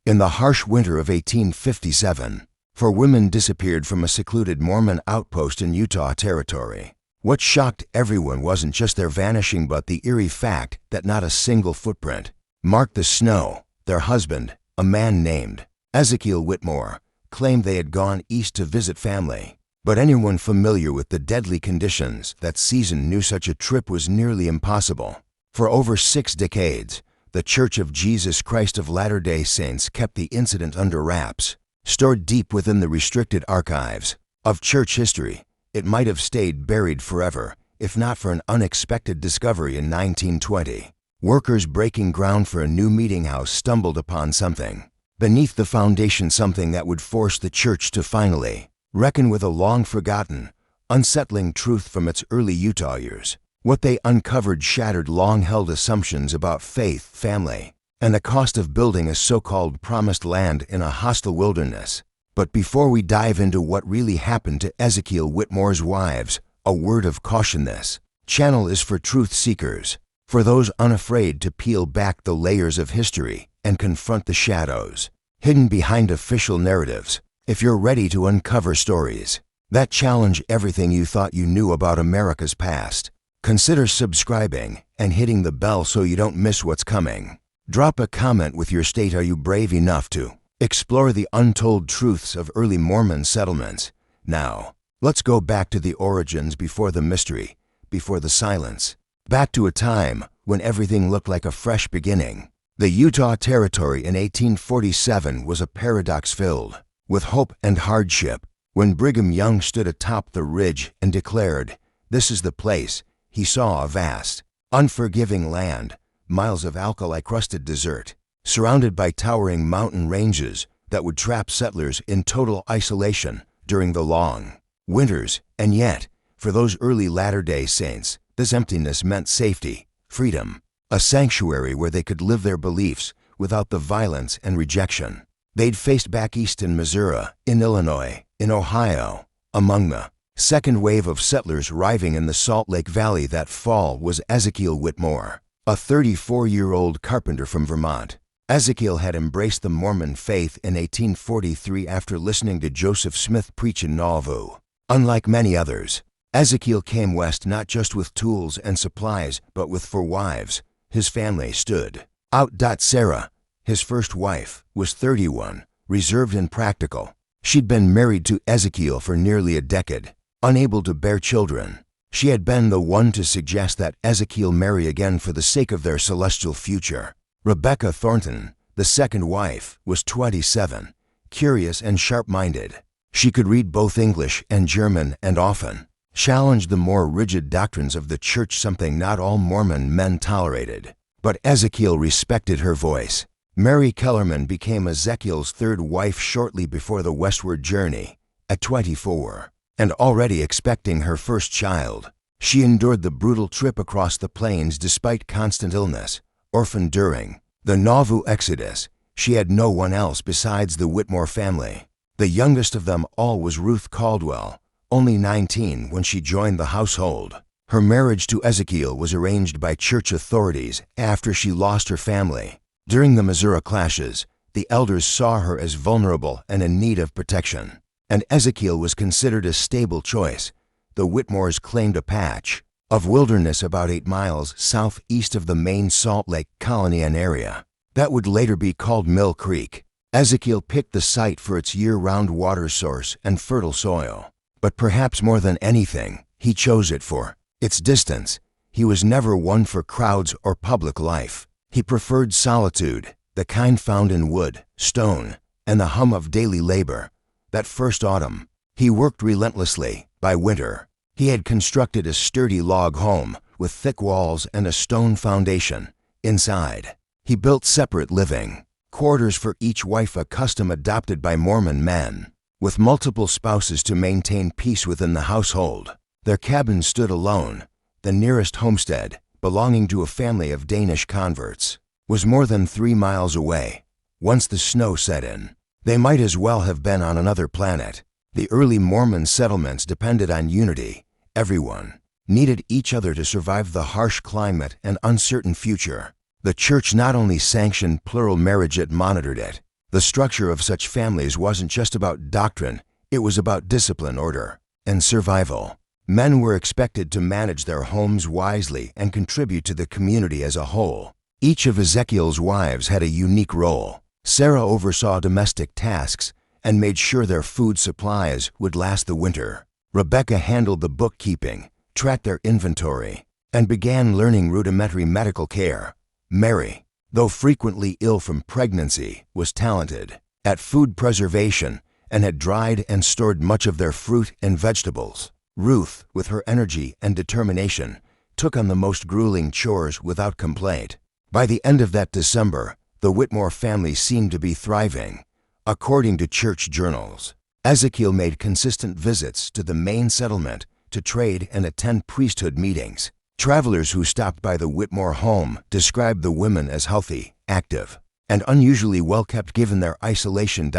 In the harsh winter of 1857, 4 women disappeared from a secluded Mormon outpost in Utah Territory. What shocked everyone wasn't just their vanishing but the eerie fact that not a single footprint marked the snow. Their husband, a man named Ezekiel Whitmore, claimed they had gone east to visit family. But anyone familiar with the deadly conditions that season knew such a trip was nearly impossible. For over 6 decades, the Church of Jesus Christ of Latter-day Saints kept the incident under wraps. Stored deep within the restricted archives of church history, it might have stayed buried forever, if not for an unexpected discovery in 1920. Workers breaking ground for a new meeting house stumbled upon something beneath the foundation, something that would force the church to finally reckon with a long-forgotten, unsettling truth from its early Utah years. What they uncovered shattered long-held assumptions about faith, family, and the cost of building a so-called promised land in a hostile wilderness. But before we dive into what really happened to Ezekiel Whitmore's wives, a word of caution: this channel is for truth seekers, for those unafraid to peel back the layers of history and confront the shadows hidden behind official narratives. If you're ready to uncover stories that challenge everything you thought you knew about America's past, consider subscribing and hitting the bell so you don't miss what's coming. Drop a comment with your state. Are you brave enough to explore the untold truths of early Mormon settlements? Now, let's go back to the origins, before the mystery, before the silence. Back to a time when everything looked like a fresh beginning. The Utah Territory in 1847 was a paradox filled with hope and hardship. When Brigham Young stood atop the ridge and declared, "This is the place," he saw a vast, unforgiving land, miles of alkali-crusted desert, surrounded by towering mountain ranges that would trap settlers in total isolation during the long winters. And yet, for those early Latter-day Saints, this emptiness meant safety, freedom, a sanctuary where they could live their beliefs without the violence and rejection they'd faced back east in Missouri, in Illinois, in Ohio. Among the second wave of settlers arriving in the Salt Lake Valley that fall was Ezekiel Whitmore, a 34-year-old carpenter from Vermont. Ezekiel had embraced the Mormon faith in 1843 after listening to Joseph Smith preach in Nauvoo. Unlike many others, Ezekiel came west not just with tools and supplies, but with 4 wives. His family stood out. Sarah, his first wife, was 31, reserved and practical. She'd been married to Ezekiel for nearly a decade. Unable to bear children, she had been the one to suggest that Ezekiel marry again for the sake of their celestial future. Rebecca Thornton, the second wife, was 27, curious and sharp-minded. She could read both English and German and often challenged the more rigid doctrines of the church, something not all Mormon men tolerated. But Ezekiel respected her voice. Mary Kellerman became Ezekiel's 3rd wife shortly before the westward journey. At 24, and already expecting her first child, she endured the brutal trip across the plains despite constant illness. Orphaned during the Nauvoo exodus, she had no one else besides the Whitmore family. The youngest of them all was Ruth Caldwell, only 19 when she joined the household. Her marriage to Ezekiel was arranged by church authorities after she lost her family. During the Missouri clashes, the elders saw her as vulnerable and in need of protection, and Ezekiel was considered a stable choice. The Whitmores claimed a patch of wilderness about 8 miles southeast of the main Salt Lake colony, an area that would later be called Mill Creek. Ezekiel picked the site for its year-round water source and fertile soil. But perhaps more than anything, he chose it for its distance. He was never one for crowds or public life. He preferred solitude, the kind found in wood, stone, and the hum of daily labor. That first autumn, he worked relentlessly. By winter, he had constructed a sturdy log home with thick walls and a stone foundation. Inside, he built separate living quarters for each wife, a custom adopted by Mormon men, with multiple spouses to maintain peace within the household. Their cabin stood alone. The nearest homestead, belonging to a family of Danish converts, was more than 3 miles away. Once the snow set in, they might as well have been on another planet. The early Mormon settlements depended on unity. Everyone needed each other to survive the harsh climate and uncertain future. The church not only sanctioned plural marriage, it monitored it. The structure of such families wasn't just about doctrine, it was about discipline, order, and survival. Men were expected to manage their homes wisely and contribute to the community as a whole. Each of Ezekiel's wives had a unique role. Sarah oversaw domestic tasks and made sure their food supplies would last the winter. Rebecca handled the bookkeeping, tracked their inventory, and began learning rudimentary medical care. Mary, though frequently ill from pregnancy, was talented at food preservation and had dried and stored much of their fruit and vegetables. Ruth, with her energy and determination, took on the most grueling chores without complaint. By the end of that December, the Whitmore family seemed to be thriving. According to church journals, Ezekiel made consistent visits to the main settlement to trade and attend priesthood meetings. Travelers who stopped by the Whitmore home described the women as healthy, active, and unusually well-kept given their isolation.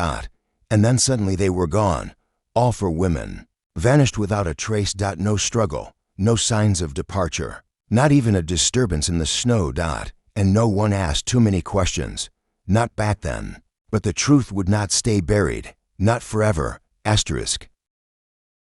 And then suddenly they were gone, all for women. Vanished without a trace. No struggle, no signs of departure, not even a disturbance in the snow. And no one asked too many questions. Not back then. But the truth would not stay buried, not forever.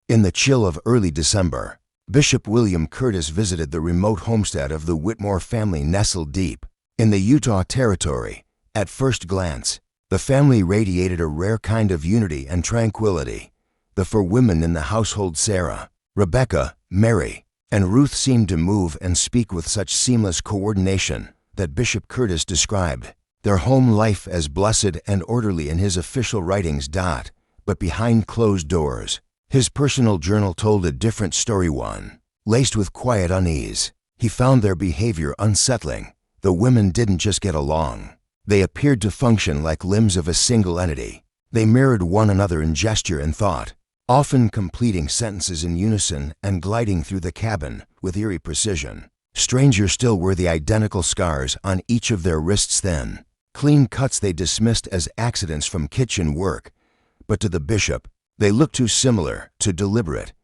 In the chill of early December, Bishop William Curtis visited the remote homestead of the Whitmore family nestled deep in the Utah Territory. At first glance, the family radiated a rare kind of unity and tranquility. The four women in the household, Sarah, Rebecca, Mary, and Ruth, seemed to move and speak with such seamless coordination that Bishop Curtis described their home life as blessed and orderly in his official writings. But behind closed doors, his personal journal told a different story, one laced with quiet unease. He found their behavior unsettling. The women didn't just get along. They appeared to function like limbs of a single entity. They mirrored one another in gesture and thought, often completing sentences in unison and gliding through the cabin with eerie precision. Stranger still were the identical scars on each of their wrists, thin, clean cuts they dismissed as accidents from kitchen work. But to the bishop, they looked too similar, too deliberate.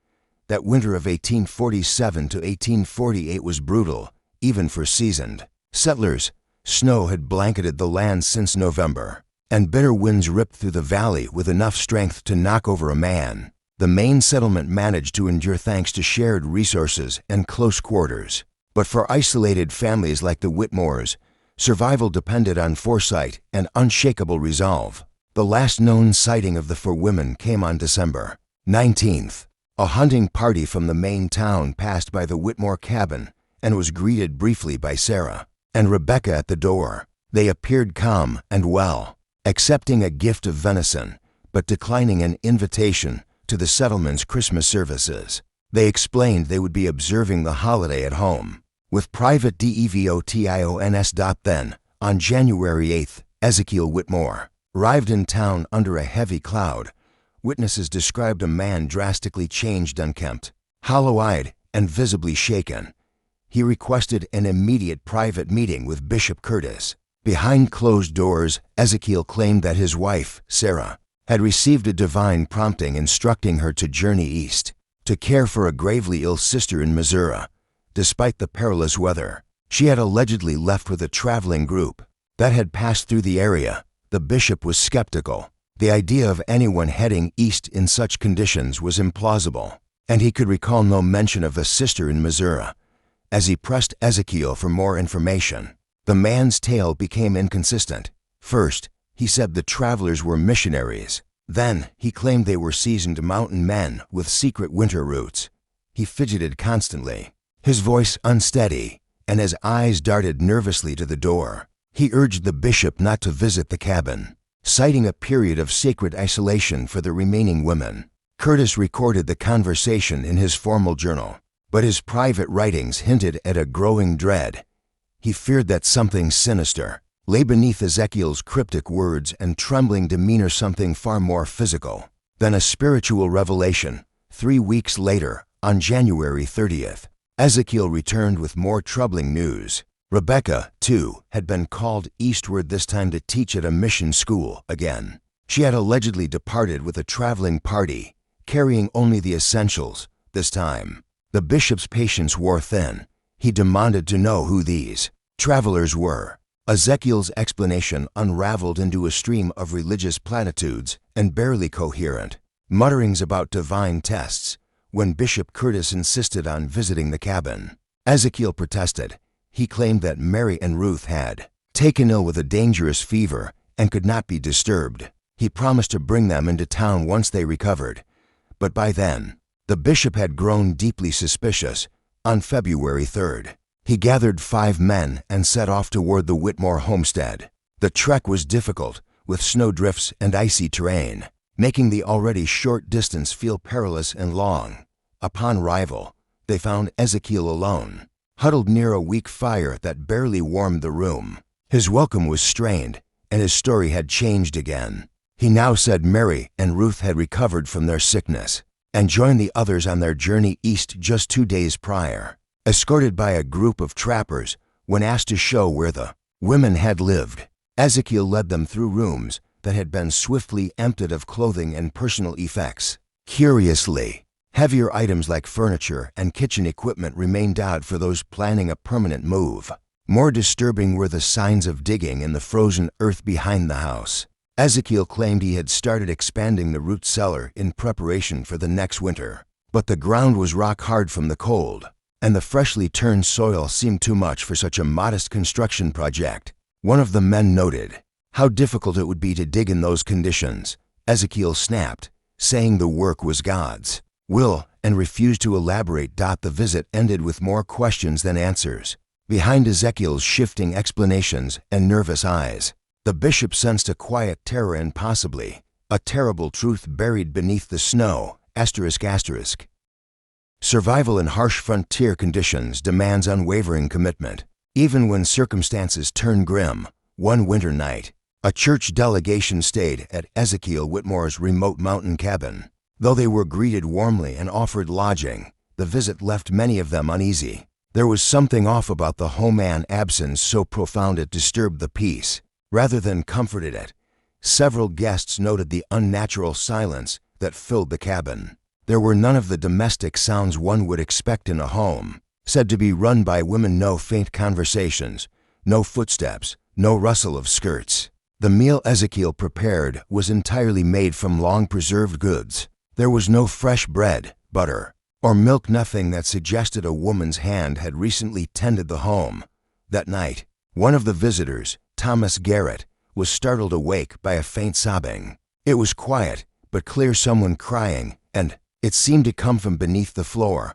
That winter of 1847 to 1848 was brutal, even for seasoned settlers. Snow had blanketed the land since November, and bitter winds ripped through the valley with enough strength to knock over a man. The main settlement managed to endure thanks to shared resources and close quarters. But for isolated families like the Whitmores, survival depended on foresight and unshakable resolve. The last known sighting of the four women came on December 19th. A hunting party from the main town passed by the Whitmore cabin and was greeted briefly by Sarah and Rebecca at the door. They appeared calm and well, accepting a gift of venison, but declining an invitation to the settlement's Christmas services. They explained they would be observing the holiday at home, with private devotions. Then, on January 8th, Ezekiel Whitmore arrived in town under a heavy cloud. Witnesses described a man drastically changed, unkempt, hollow-eyed, and visibly shaken. He requested an immediate private meeting with Bishop Curtis. Behind closed doors, Ezekiel claimed that his wife, Sarah, had received a divine prompting instructing her to journey east, to care for a gravely ill sister in Missouri. Despite the perilous weather, she had allegedly left with a traveling group that had passed through the area. The bishop was skeptical. The idea of anyone heading east in such conditions was implausible, and he could recall no mention of a sister in Missouri. As he pressed Ezekiel for more information, the man's tale became inconsistent. First, he said the travelers were missionaries. Then, he claimed they were seasoned mountain men with secret winter routes. He fidgeted constantly, his voice unsteady, and his eyes darted nervously to the door. He urged the bishop not to visit the cabin, citing a period of sacred isolation for the remaining women. Curtis recorded the conversation in his formal journal, but his private writings hinted at a growing dread. He feared that something sinister lay beneath Ezekiel's cryptic words and trembling demeanor, something far more physical than a spiritual revelation. 3 weeks later, on January 30th, Ezekiel returned with more troubling news. Rebecca, too, had been called eastward, this time to teach at a mission school again. She had allegedly departed with a traveling party, carrying only the essentials. This time, the bishop's patience wore thin. He demanded to know who these travelers were. Ezekiel's explanation unraveled into a stream of religious platitudes and barely coherent mutterings about divine tests when Bishop Curtis insisted on visiting the cabin. Ezekiel protested. He claimed that Mary and Ruth had taken ill with a dangerous fever and could not be disturbed. He promised to bring them into town once they recovered. But by then, the bishop had grown deeply suspicious. On February 3rd, he gathered 5 men and set off toward the Whitmore homestead. The trek was difficult, with snowdrifts and icy terrain, making the already short distance feel perilous and long. Upon arrival, they found Ezekiel alone, huddled near a weak fire that barely warmed the room. His welcome was strained, and his story had changed again. He now said Mary and Ruth had recovered from their sickness and joined the others on their journey east just 2 days prior. Escorted by a group of trappers, when asked to show where the women had lived, Ezekiel led them through rooms that had been swiftly emptied of clothing and personal effects. Curiously, heavier items like furniture and kitchen equipment remained out for those planning a permanent move. More disturbing were the signs of digging in the frozen earth behind the house. Ezekiel claimed he had started expanding the root cellar in preparation for the next winter, but the ground was rock hard from the cold, and the freshly turned soil seemed too much for such a modest construction project. One of the men noted how difficult it would be to dig in those conditions. Ezekiel snapped, saying the work was God's will, and refused to elaborate. The visit ended with more questions than answers. Behind Ezekiel's shifting explanations and nervous eyes, the bishop sensed a quiet terror and possibly a terrible truth buried beneath the snow. ***. Survival in harsh frontier conditions demands unwavering commitment, even when circumstances turn grim. One winter night, a church delegation stayed at Ezekiel Whitmore's remote mountain cabin. Though they were greeted warmly and offered lodging, the visit left many of them uneasy. There was something off about the homeland absence so profound it disturbed the peace, rather than comforted it. Several guests noted the unnatural silence that filled the cabin. There were none of the domestic sounds one would expect in a home, said to be run by women. No faint conversations, no footsteps, no rustle of skirts. The meal Ezekiel prepared was entirely made from long-preserved goods. There was no fresh bread, butter, or milk, nothing that suggested a woman's hand had recently tended the home. That night, one of the visitors, Thomas Garrett, was startled awake by a faint sobbing. It was quiet, but clear, someone crying, and it seemed to come from beneath the floor.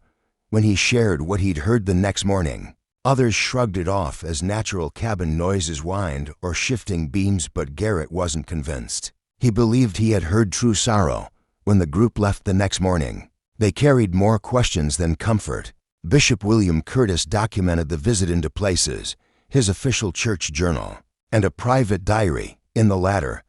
When he shared what he'd heard the next morning, others shrugged it off as natural cabin noises, whined or shifting beams, but Garrett wasn't convinced. He believed he had heard true sorrow. When the group left the next morning, they carried more questions than comfort. Bishop William Curtis documented the visit into places, his official church journal, and a private diary. In the latter,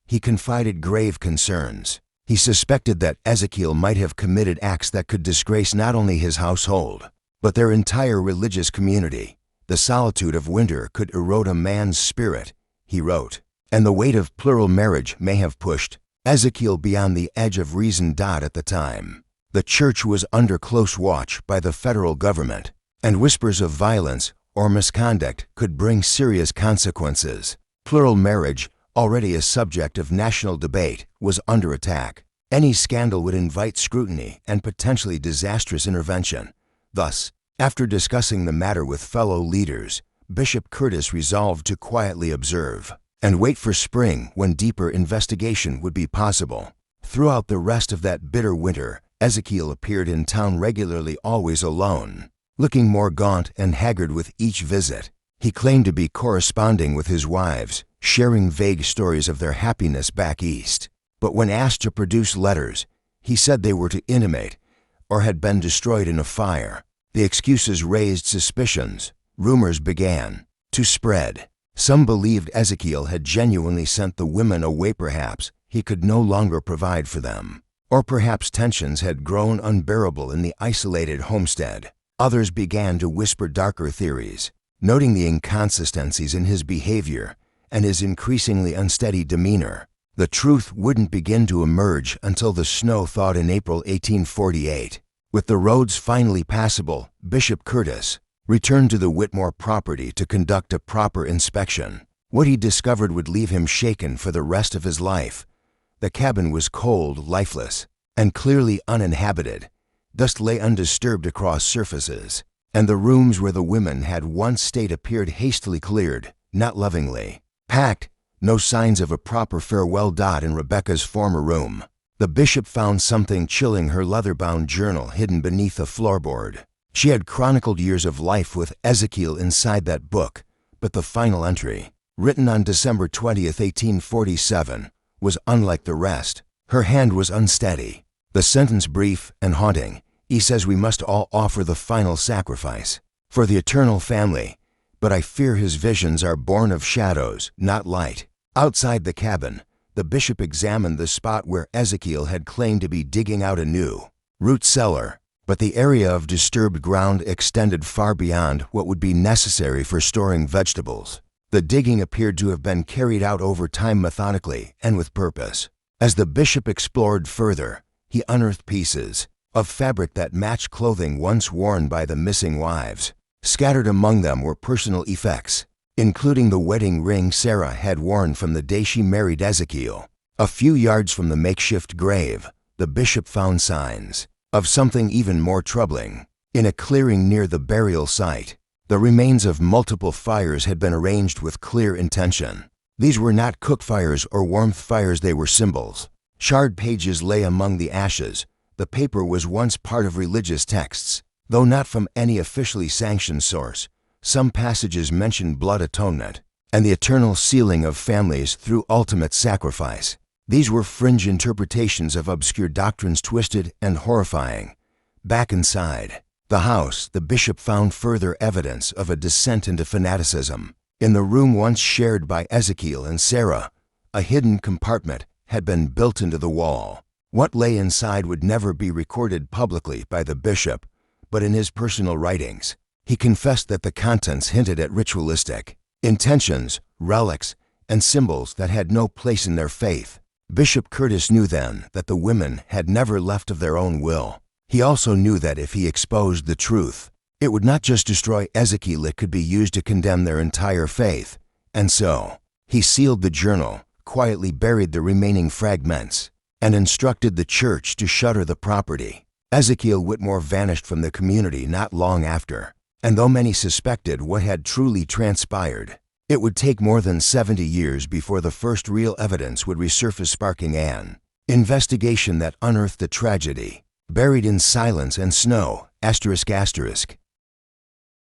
he confided grave concerns. He suspected that Ezekiel might have committed acts that could disgrace not only his household, but their entire religious community. The solitude of winter could erode a man's spirit, he wrote, and the weight of plural marriage may have pushed Ezekiel beyond the edge of reason. At the time, the church was under close watch by the federal government, and whispers of violence or misconduct could bring serious consequences. Plural marriage, already a subject of national debate, was under attack. Any scandal would invite scrutiny and potentially disastrous intervention. Thus, after discussing the matter with fellow leaders, Bishop Curtis resolved to quietly observe and wait for spring, when deeper investigation would be possible. Throughout the rest of that bitter winter, Ezekiel appeared in town regularly, always alone, looking more gaunt and haggard with each visit. He claimed to be corresponding with his wives, sharing vague stories of their happiness back east. But when asked to produce letters, he said they were too intimate or had been destroyed in a fire. The excuses raised suspicions. Rumors began to spread. Some believed Ezekiel had genuinely sent the women away. Perhaps he could no longer provide for them, or perhaps tensions had grown unbearable in the isolated homestead. Others began to whisper darker theories, noting the inconsistencies in his behavior and his increasingly unsteady demeanor. The truth wouldn't begin to emerge until the snow thawed in April 1848. With the roads finally passable, Bishop Curtis returned to the Whitmore property to conduct a proper inspection. What he discovered would leave him shaken for the rest of his life. The cabin was cold, lifeless, and clearly uninhabited. Dust lay undisturbed across surfaces, and the rooms where the women had once stayed appeared hastily cleared, not lovingly. Packed, no signs of a proper farewell. In Rebecca's former room, the bishop found something chilling: her leather-bound journal hidden beneath a floorboard. She had chronicled years of life with Ezekiel inside that book, but the final entry, written on December 20th, 1847, was unlike the rest. Her hand was unsteady. The sentence brief and haunting. He says we must all offer the final sacrifice for the eternal family, but I fear his visions are born of shadows, not light. Outside the cabin, the bishop examined the spot where Ezekiel had claimed to be digging out a new root cellar, but the area of disturbed ground extended far beyond what would be necessary for storing vegetables. The digging appeared to have been carried out over time, methodically and with purpose. As the bishop explored further, he unearthed pieces of fabric that matched clothing once worn by the missing wives. Scattered among them were personal effects, including the wedding ring Sarah had worn from the day she married Ezekiel. A few yards from the makeshift grave, the bishop found signs of something even more troubling. In a clearing near the burial site, the remains of multiple fires had been arranged with clear intention. These were not cook fires or warmth fires, they were symbols. Charred pages lay among the ashes. The paper was once part of religious texts, though not from any officially sanctioned source. Some passages mentioned blood atonement and the eternal sealing of families through ultimate sacrifice. These were fringe interpretations of obscure doctrines, twisted and horrifying. Back inside the house, the bishop found further evidence of a descent into fanaticism. In the room once shared by Ezekiel and Sarah, a hidden compartment had been built into the wall. What lay inside would never be recorded publicly by the bishop, but in his personal writings, he confessed that the contents hinted at ritualistic intentions, relics, and symbols that had no place in their faith. Bishop Curtis knew then that the women had never left of their own will. He also knew that if he exposed the truth, it would not just destroy Ezekiel, it could be used to condemn their entire faith. And so, he sealed the journal, quietly buried the remaining fragments, and instructed the church to shutter the property. Ezekiel Whitmore vanished from the community not long after, and though many suspected what had truly transpired, it would take more than 70 years before the first real evidence would resurface, sparking an investigation that unearthed the tragedy, buried in silence and snow, ***.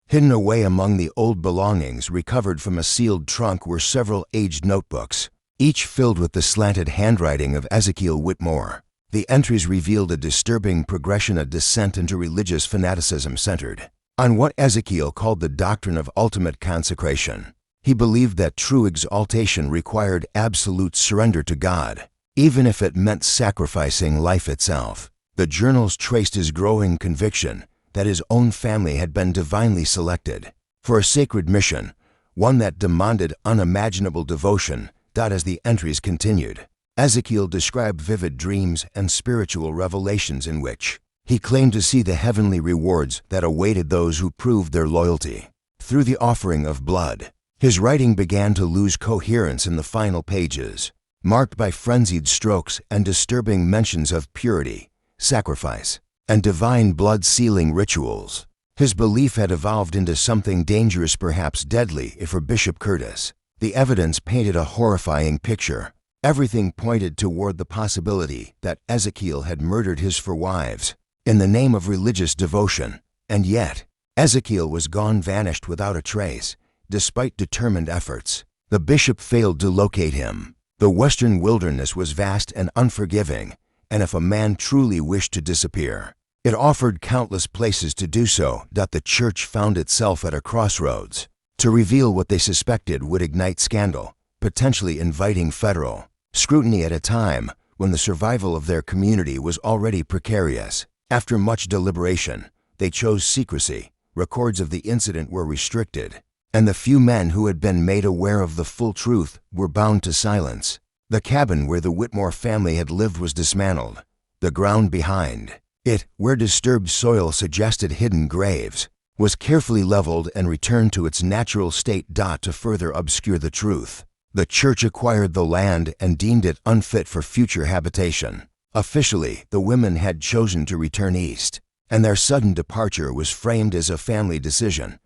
Hidden away among the old belongings recovered from a sealed trunk were several aged notebooks, each filled with the slanted handwriting of Ezekiel Whitmore. The entries revealed a disturbing progression, a descent into religious fanaticism centered on what Ezekiel called the doctrine of ultimate consecration. He believed that true exaltation required absolute surrender to God, even if it meant sacrificing life itself. The journals traced his growing conviction that his own family had been divinely selected for a sacred mission, one that demanded unimaginable devotion. As the entries continued, Ezekiel described vivid dreams and spiritual revelations in which he claimed to see the heavenly rewards that awaited those who proved their loyalty through the offering of blood. His writing began to lose coherence in the final pages, marked by frenzied strokes and disturbing mentions of purity, sacrifice, and divine blood-sealing rituals. His belief had evolved into something dangerous, perhaps deadly, for Bishop Curtis. The evidence painted a horrifying picture. Everything pointed toward the possibility that Ezekiel had murdered his four wives in the name of religious devotion, and yet Ezekiel was gone, vanished without a trace. Despite determined efforts, the bishop failed to locate him. The western wilderness was vast and unforgiving, and if a man truly wished to disappear, it offered countless places to do so. The church found itself at a crossroads. To reveal what they suspected would ignite scandal, potentially inviting federal scrutiny at a time when the survival of their community was already precarious. After much deliberation, they chose secrecy. Records of the incident were restricted, and the few men who had been made aware of the full truth were bound to silence. The cabin where the Whitmore family had lived was dismantled. The ground behind it, where disturbed soil suggested hidden graves, was carefully leveled and returned to its natural state. To further obscure the truth, the church acquired the land and deemed it unfit for future habitation. Officially, the women had chosen to return east, and their sudden departure was framed as a family decision.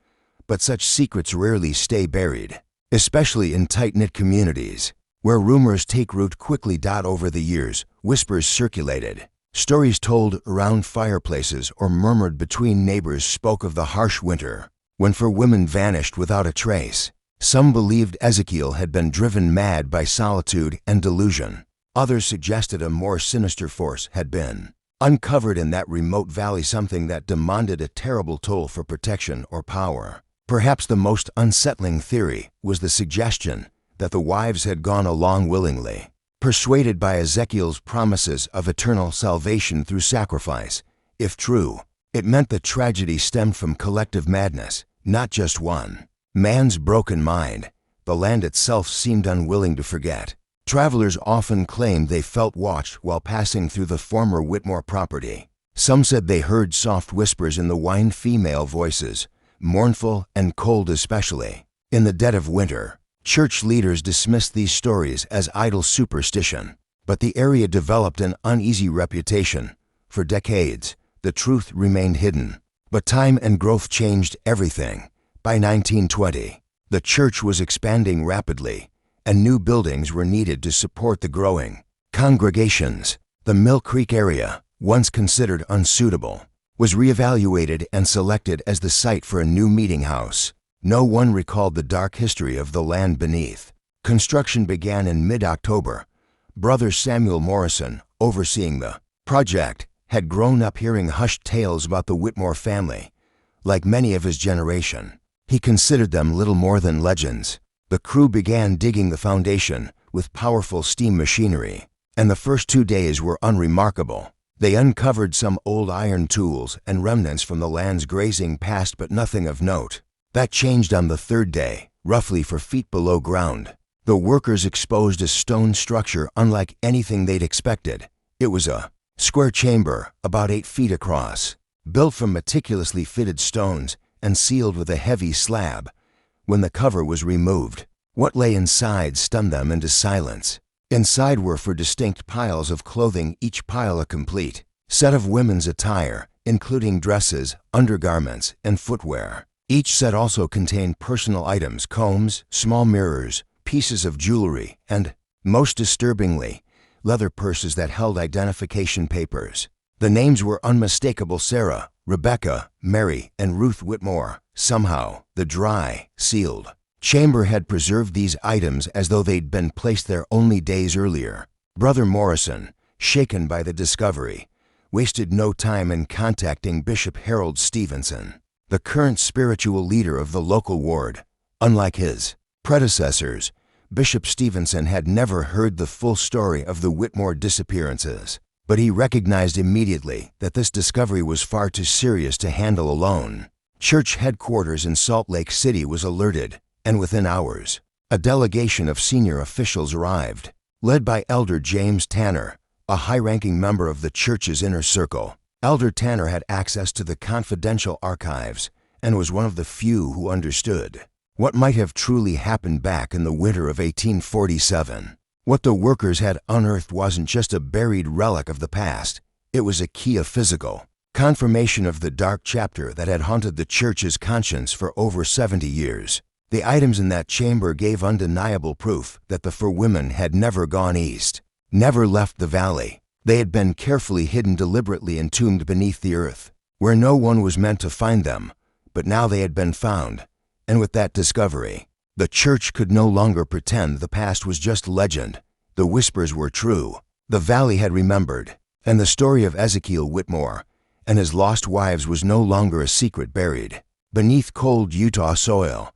But such secrets rarely stay buried, especially in tight-knit communities, where rumors take root quickly. Over the years, whispers circulated. Stories told around fireplaces or murmured between neighbors spoke of the harsh winter, when four women vanished without a trace. Some believed Ezekiel had been driven mad by solitude and delusion. Others suggested a more sinister force had been uncovered in that remote valley, something that demanded a terrible toll for protection or power. Perhaps the most unsettling theory was the suggestion that the wives had gone along willingly, persuaded by Ezekiel's promises of eternal salvation through sacrifice. If true, it meant the tragedy stemmed from collective madness, not just one man's broken mind. The land itself seemed unwilling to forget. Travelers often claimed they felt watched while passing through the former Whitmore property. Some said they heard soft whispers in the wine, female voices, mournful and cold especially. In the dead of winter, church leaders dismissed these stories as idle superstition, but the area developed an uneasy reputation. For decades, the truth remained hidden. But time and growth changed everything. By 1920, the church was expanding rapidly, and new buildings were needed to support the growing congregations. The Mill Creek area, once considered unsuitable, was reevaluated and selected as the site for a new meeting house. No one recalled the dark history of the land beneath. Construction began in mid-October. Brother Samuel Morrison, overseeing the project, had grown up hearing hushed tales about the Whitmore family. Like many of his generation, he considered them little more than legends. The crew began digging the foundation with powerful steam machinery, and the first 2 days were unremarkable. They uncovered some old iron tools and remnants from the land's grazing past, but nothing of note. That changed on the third day, roughly 4 feet below ground. The workers exposed a stone structure unlike anything they'd expected. It was a square chamber about 8 feet across, built from meticulously fitted stones and sealed with a heavy slab. When the cover was removed, what lay inside stunned them into silence. Inside were 4 distinct piles of clothing, each pile a complete set of women's attire, including dresses, undergarments, and footwear. Each set also contained personal items, combs, small mirrors, pieces of jewelry, and, most disturbingly, leather purses that held identification papers. The names were unmistakable: Sarah, Rebecca, Mary, and Ruth Whitmore. Somehow, the dry, sealed chamber had preserved these items as though they'd been placed there only days earlier. Brother Morrison, shaken by the discovery, wasted no time in contacting Bishop Harold Stevenson, the current spiritual leader of the local ward. Unlike his predecessors, Bishop Stevenson had never heard the full story of the Whitmore disappearances, but he recognized immediately that this discovery was far too serious to handle alone. Church headquarters in Salt Lake City was alerted, and within hours, a delegation of senior officials arrived, led by Elder James Tanner, a high-ranking member of the church's inner circle. Elder Tanner had access to the confidential archives and was one of the few who understood what might have truly happened back in the winter of 1847. What the workers had unearthed wasn't just a buried relic of the past, it was a key of physical confirmation of the dark chapter that had haunted the church's conscience for over 70 years. The items in that chamber gave undeniable proof that the 4 women had never gone east, never left the valley. They had been carefully hidden, deliberately entombed beneath the earth, where no one was meant to find them. But now they had been found, and with that discovery, the church could no longer pretend the past was just legend. The whispers were true. The valley had remembered, and the story of Ezekiel Whitmore and his lost wives was no longer a secret buried beneath cold Utah soil.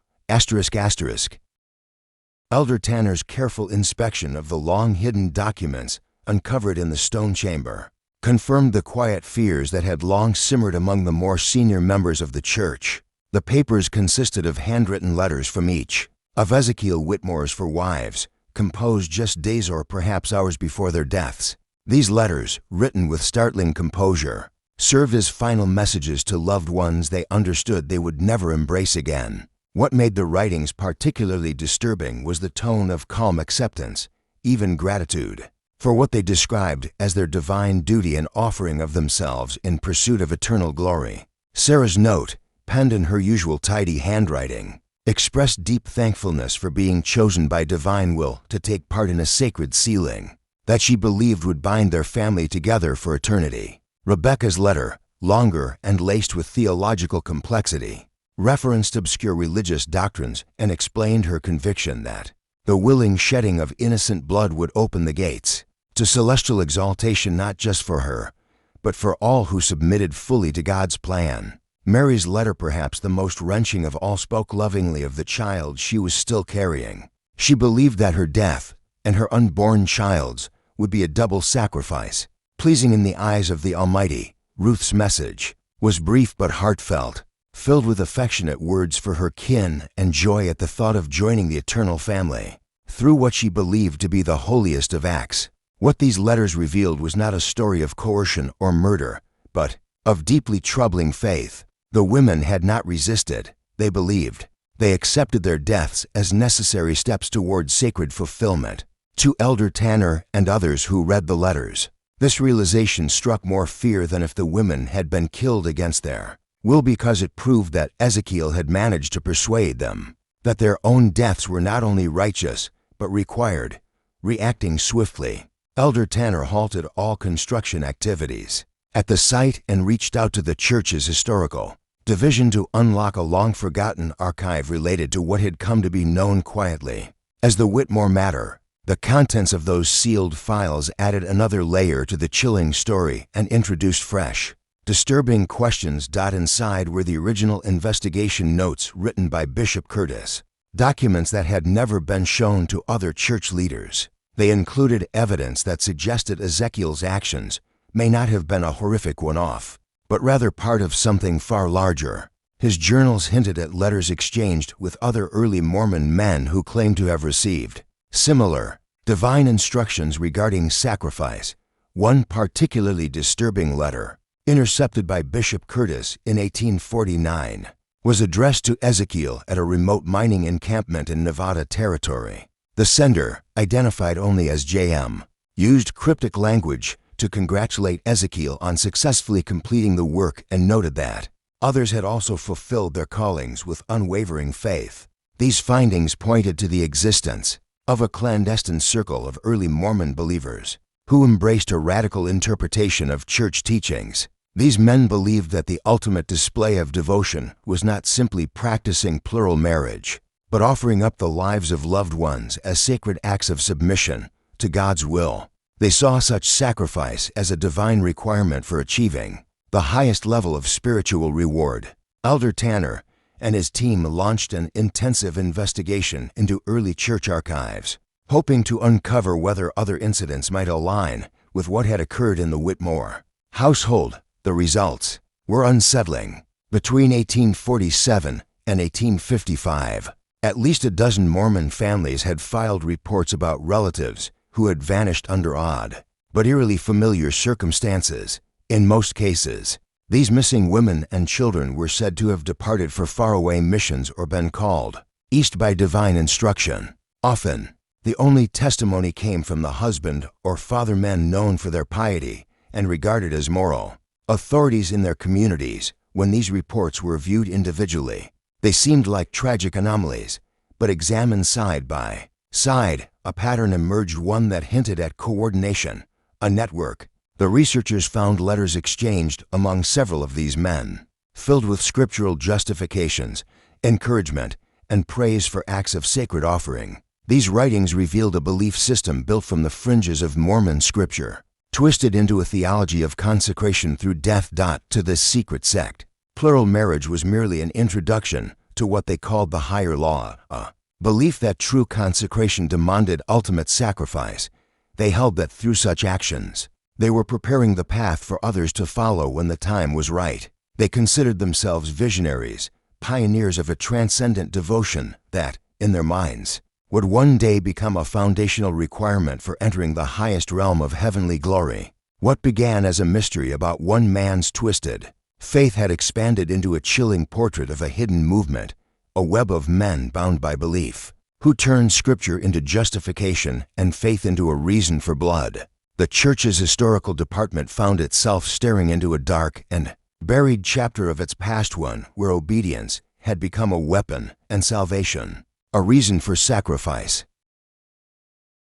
Elder Tanner's careful inspection of the long-hidden documents uncovered in the stone chamber confirmed the quiet fears that had long simmered among the more senior members of the church. The papers consisted of handwritten letters from each of Ezekiel Whitmore's 4 wives, composed just days or perhaps hours before their deaths. These letters, written with startling composure, served as final messages to loved ones they understood they would never embrace again. What made the writings particularly disturbing was the tone of calm acceptance, even gratitude, for what they described as their divine duty and offering of themselves in pursuit of eternal glory. Sarah's note, penned in her usual tidy handwriting, expressed deep thankfulness for being chosen by divine will to take part in a sacred sealing that she believed would bind their family together for eternity. Rebecca's letter, longer and laced with theological complexity, referenced obscure religious doctrines and explained her conviction that the willing shedding of innocent blood would open the gates to celestial exaltation not just for her, but for all who submitted fully to God's plan. Mary's letter, perhaps the most wrenching of all, spoke lovingly of the child she was still carrying. She believed that her death and her unborn child's would be a double sacrifice, pleasing in the eyes of the Almighty. Ruth's message was brief but heartfelt, filled with affectionate words for her kin and joy at the thought of joining the eternal family through what she believed to be the holiest of acts. What these letters revealed was not a story of coercion or murder, but of deeply troubling faith. The women had not resisted, they believed. They accepted their deaths as necessary steps toward sacred fulfillment. To Elder Tanner and others who read the letters, this realization struck more fear than if the women had been killed against their will, because it proved that Ezekiel had managed to persuade them that their own deaths were not only righteous, but required reacting swiftly. Elder Tanner halted all construction activities at the site and reached out to the church's historical division to unlock a long-forgotten archive related to what had come to be known quietly as the Whitmore matter. The contents of those sealed files added another layer to the chilling story and introduced fresh, disturbing questions. Inside were the original investigation notes written by Bishop Curtis, documents that had never been shown to other church leaders. They included evidence that suggested Ezekiel's actions may not have been a horrific one-off, but rather part of something far larger. His journals hinted at letters exchanged with other early Mormon men who claimed to have received similar divine instructions regarding sacrifice. One particularly disturbing letter, intercepted by Bishop Curtis in 1849, was addressed to Ezekiel at a remote mining encampment in Nevada Territory. The sender, identified only as J.M., used cryptic language to congratulate Ezekiel on successfully completing the work and noted that others had also fulfilled their callings with unwavering faith. These findings pointed to the existence of a clandestine circle of early Mormon believers who embraced a radical interpretation of church teachings. These men believed that the ultimate display of devotion was not simply practicing plural marriage, but offering up the lives of loved ones as sacred acts of submission to God's will. They saw such sacrifice as a divine requirement for achieving the highest level of spiritual reward. Elder Tanner and his team launched an intensive investigation into early church archives, hoping to uncover whether other incidents might align with what had occurred in the Whitmore household. The results were unsettling. Between 1847 and 1855, at least a dozen Mormon families had filed reports about relatives who had vanished under odd but eerily familiar circumstances. In most cases, these missing women and children were said to have departed for faraway missions or been called east by divine instruction. Often, the only testimony came from the husband or father, men known for their piety and regarded as moral authorities in their communities. When these reports were viewed individually, they seemed like tragic anomalies, but examined side by side, a pattern emerged, one that hinted at coordination, a network. The researchers found letters exchanged among several of these men, filled with scriptural justifications, encouragement, and praise for acts of sacred offering. These writings revealed a belief system built from the fringes of Mormon scripture, twisted into a theology of consecration through death. To this secret sect, plural marriage was merely an introduction to what they called the higher law, a belief that true consecration demanded ultimate sacrifice. They held that through such actions, they were preparing the path for others to follow when the time was right. They considered themselves visionaries, pioneers of a transcendent devotion that, in their minds, would one day become a foundational requirement for entering the highest realm of heavenly glory. What began as a mystery about one man's twisted faith had expanded into a chilling portrait of a hidden movement, a web of men bound by belief, who turned Scripture into justification and faith into a reason for blood. The Church's historical department found itself staring into a dark and buried chapter of its past, one where obedience had become a weapon and salvation a reason for sacrifice.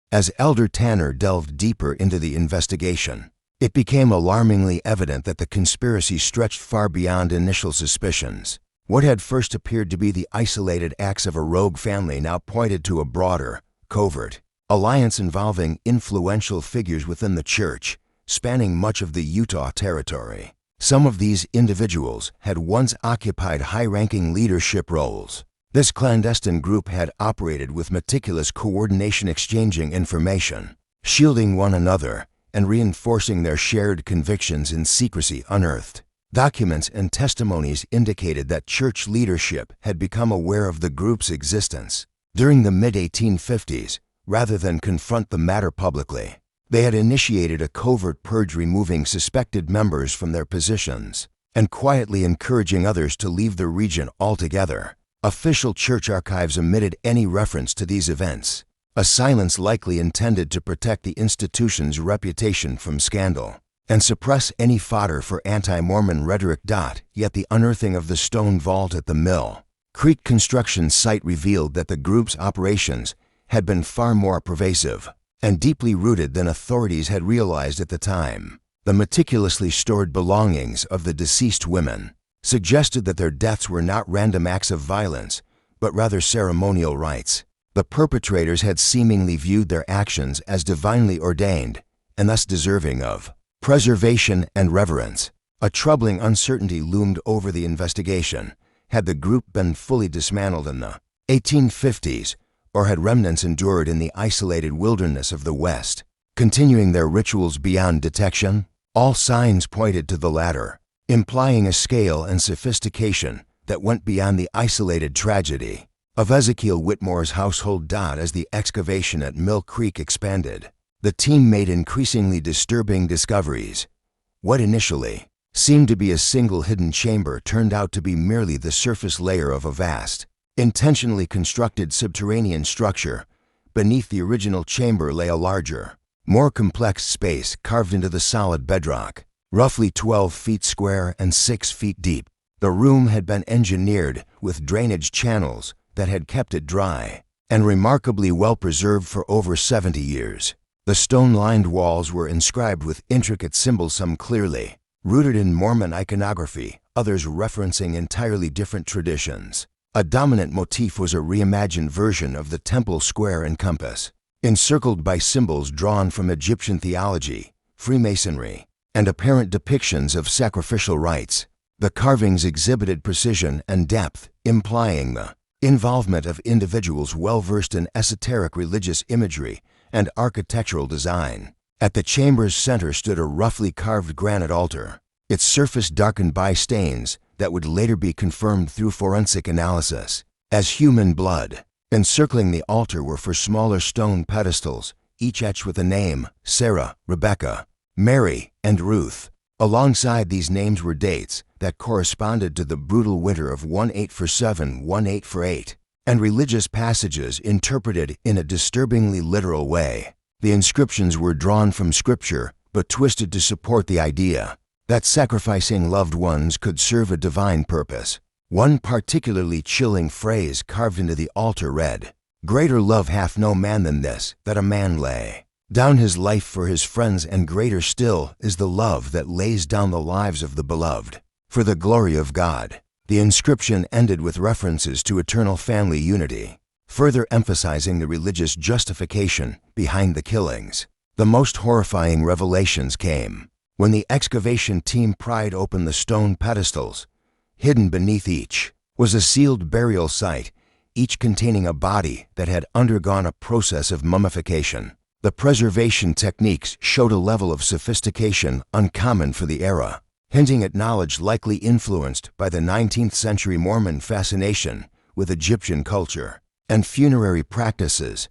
As Elder Tanner delved deeper into the investigation, it became alarmingly evident that the conspiracy stretched far beyond initial suspicions. What had first appeared to be the isolated acts of a rogue family now pointed to a broader, covert alliance involving influential figures within the church, spanning much of the Utah territory. Some of these individuals had once occupied high-ranking leadership roles. This clandestine group had operated with meticulous coordination, exchanging information, shielding one another, and reinforcing their shared convictions in secrecy unearthed. Documents and testimonies indicated that church leadership had become aware of the group's existence. During the mid-1850s, rather than confront the matter publicly, they had initiated a covert purge, removing suspected members from their positions and quietly encouraging others to leave the region altogether. Official church archives omitted any reference to these events, a silence likely intended to protect the institution's reputation from scandal and suppress any fodder for anti-Mormon rhetoric. Yet the unearthing of the stone vault at the Mill Creek construction site revealed that the group's operations had been far more pervasive and deeply rooted than authorities had realized at the time. The meticulously stored belongings of the deceased women suggested that their deaths were not random acts of violence, but rather ceremonial rites. The perpetrators had seemingly viewed their actions as divinely ordained and thus deserving of preservation and reverence. A troubling uncertainty loomed over the investigation. Had the group been fully dismantled in the 1850s, or had remnants endured in the isolated wilderness of the West, continuing their rituals beyond detection? All signs pointed to the latter, implying a scale and sophistication that went beyond the isolated tragedy of Ezekiel Whitmore's household. As the excavation at Mill Creek expanded, the team made increasingly disturbing discoveries. What initially seemed to be a single hidden chamber turned out to be merely the surface layer of a vast, intentionally constructed subterranean structure. Beneath the original chamber lay a larger, more complex space carved into the solid bedrock, roughly 12 feet square and 6 feet deep. The room had been engineered with drainage channels that had kept it dry and remarkably well preserved for over 70 years. The stone-lined walls were inscribed with intricate symbols, some clearly rooted in Mormon iconography, others referencing entirely different traditions. A dominant motif was a reimagined version of the temple square and compass, encircled by symbols drawn from Egyptian theology, Freemasonry, and apparent depictions of sacrificial rites. The carvings exhibited precision and depth, implying the involvement of individuals well-versed in esoteric religious imagery and architectural design. At the chamber's center stood a roughly carved granite altar, its surface darkened by stains that would later be confirmed through forensic analysis as human blood. Encircling the altar were four smaller stone pedestals, each etched with a name: Sarah, Rebecca, Mary, and Ruth. Alongside these names were dates that corresponded to the brutal winter of 1847, 1848, and religious passages interpreted in a disturbingly literal way. The inscriptions were drawn from Scripture, but twisted to support the idea that sacrificing loved ones could serve a divine purpose. One particularly chilling phrase carved into the altar read, "Greater love hath no man than this, that a man lay down his life for his friends, and greater still is the love that lays down the lives of the beloved for the glory of God." The inscription ended with references to eternal family unity, further emphasizing the religious justification behind the killings. The most horrifying revelations came when the excavation team pried open the stone pedestals. Hidden beneath each was a sealed burial site, each containing a body that had undergone a process of mummification. The preservation techniques showed a level of sophistication uncommon for the era, hinting at knowledge likely influenced by the 19th century Mormon fascination with Egyptian culture and funerary practices.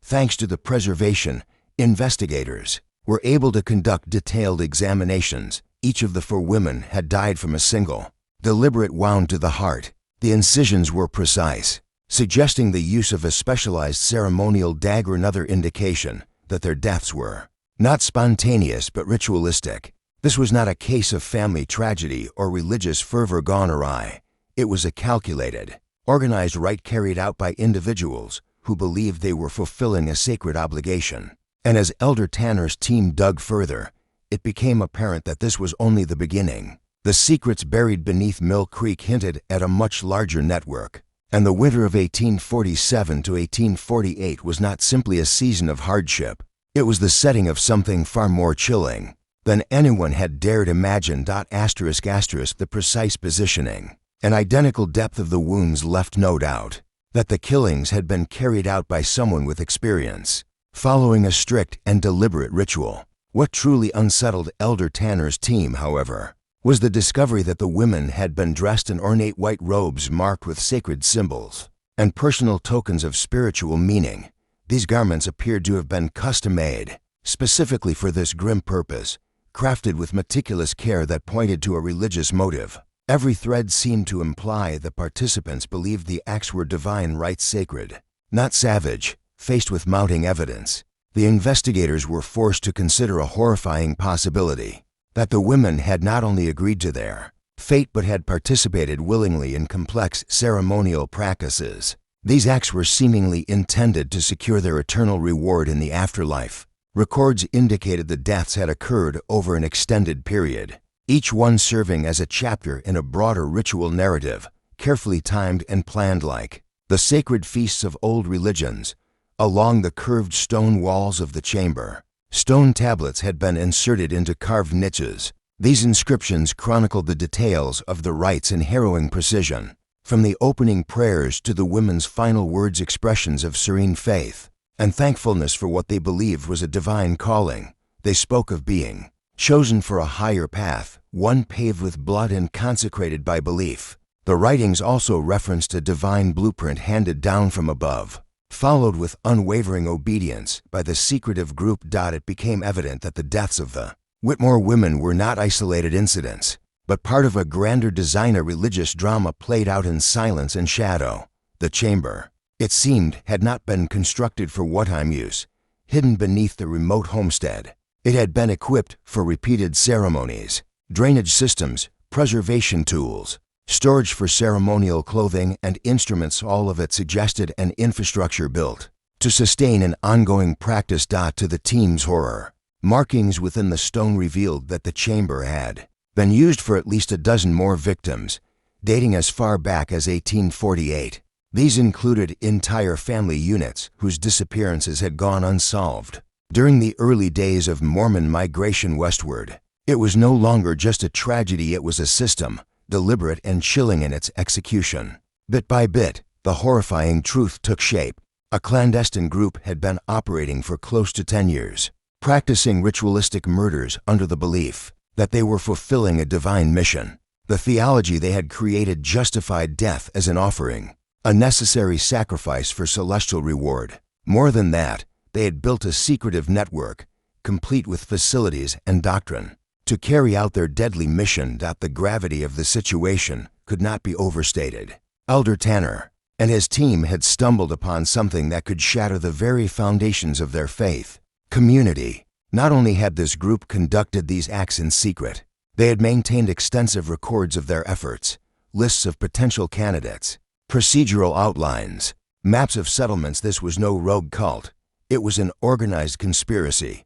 Thanks to the preservation, investigators were able to conduct detailed examinations. Each of the 4 women had died from a single, deliberate wound to the heart. The incisions were precise, suggesting the use of a specialized ceremonial dagger, another indication that their deaths were not spontaneous but ritualistic. This was not a case of family tragedy or religious fervor gone awry. It was a calculated, organized rite carried out by individuals who believed they were fulfilling a sacred obligation. And as Elder Tanner's team dug further, it became apparent that this was only the beginning. The secrets buried beneath Mill Creek hinted at a much larger network. And the winter of 1847 to 1848 was not simply a season of hardship. It was the setting of something far more chilling than anyone had dared imagine. The precise positioning and identical depth of the wounds left no doubt that the killings had been carried out by someone with experience, following a strict and deliberate ritual. What truly unsettled Elder Tanner's team, however, was the discovery that the women had been dressed in ornate white robes marked with sacred symbols and personal tokens of spiritual meaning. These garments appeared to have been custom-made, specifically for this grim purpose, crafted with meticulous care that pointed to a religious motive. Every thread seemed to imply the participants believed the acts were divine rites, sacred, not savage. Faced with mounting evidence, the investigators were forced to consider a horrifying possibility: that the women had not only agreed to their fate but had participated willingly in complex ceremonial practices. These acts were seemingly intended to secure their eternal reward in the afterlife. Records indicated the deaths had occurred over an extended period, each one serving as a chapter in a broader ritual narrative, carefully timed and planned like the sacred feasts of old religions. Along the curved stone walls of the chamber, stone tablets had been inserted into carved niches. These inscriptions chronicled the details of the rites in harrowing precision, from the opening prayers to the women's final words, expressions of serene faith and thankfulness for what they believed was a divine calling. They spoke of being chosen for a higher path, one paved with blood and consecrated by belief. The writings also referenced a divine blueprint handed down from above, followed with unwavering obedience by the secretive group. It became evident that the deaths of the Whitmore women were not isolated incidents, but part of a grander design, a religious drama played out in silence and shadow. The chamber, it seemed, had not been constructed for wartime use. Hidden beneath the remote homestead, it had been equipped for repeated ceremonies, drainage systems, preservation tools, storage for ceremonial clothing and instruments. All of it suggested an infrastructure built to sustain an ongoing practice. To the team's horror, markings within the stone revealed that the chamber had been used for at least a dozen more victims, dating as far back as 1848. These included entire family units whose disappearances had gone unsolved. During the early days of Mormon migration westward, it was no longer just a tragedy, it was a system, deliberate and chilling in its execution. Bit by bit, the horrifying truth took shape. A clandestine group had been operating for close to 10 years, practicing ritualistic murders under the belief that they were fulfilling a divine mission. The theology they had created justified death as an offering, a necessary sacrifice for celestial reward. More than that, they had built a secretive network, complete with facilities and doctrine, to carry out their deadly mission. The gravity of the situation could not be overstated. Elder Tanner and his team had stumbled upon something that could shatter the very foundations of their faith. Community. Not only had this group conducted these acts in secret, they had maintained extensive records of their efforts, lists of potential candidates, procedural outlines, maps of settlements. This was no rogue cult. It was an organized conspiracy.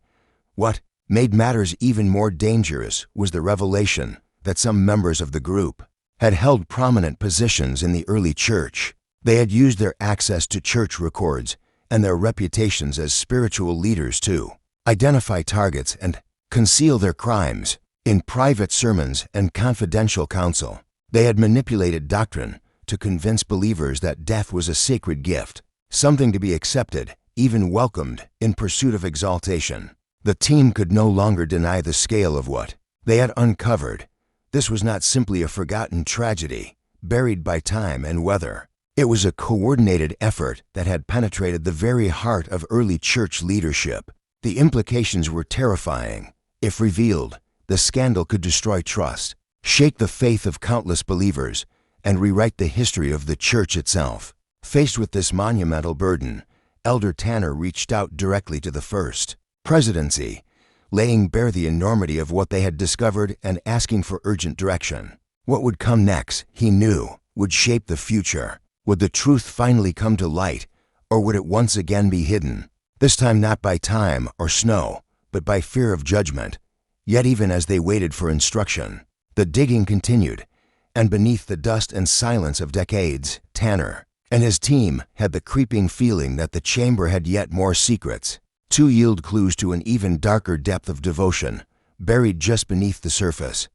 What made matters even more dangerous was the revelation that some members of the group had held prominent positions in the early church. They had used their access to church records and their reputations as spiritual leaders to identify targets and conceal their crimes. In private sermons and confidential counsel, they had manipulated doctrine to convince believers that death was a sacred gift, something to be accepted, even welcomed, in pursuit of exaltation. The team could no longer deny the scale of what they had uncovered. This was not simply a forgotten tragedy, buried by time and weather. It was a coordinated effort that had penetrated the very heart of early church leadership. The implications were terrifying. If revealed, the scandal could destroy trust, shake the faith of countless believers, and rewrite the history of the church itself. Faced with this monumental burden, Elder Tanner reached out directly to the First Presidency, laying bare the enormity of what they had discovered and asking for urgent direction. What would come next, he knew, would shape the future. Would the truth finally come to light, or would it once again be hidden? This time not by time or snow, but by fear of judgment. Yet even as they waited for instruction, the digging continued, and beneath the dust and silence of decades, Tanner and his team had the creeping feeling that the chamber had yet more secrets to yield clues to an even darker depth of devotion, buried just beneath the surface.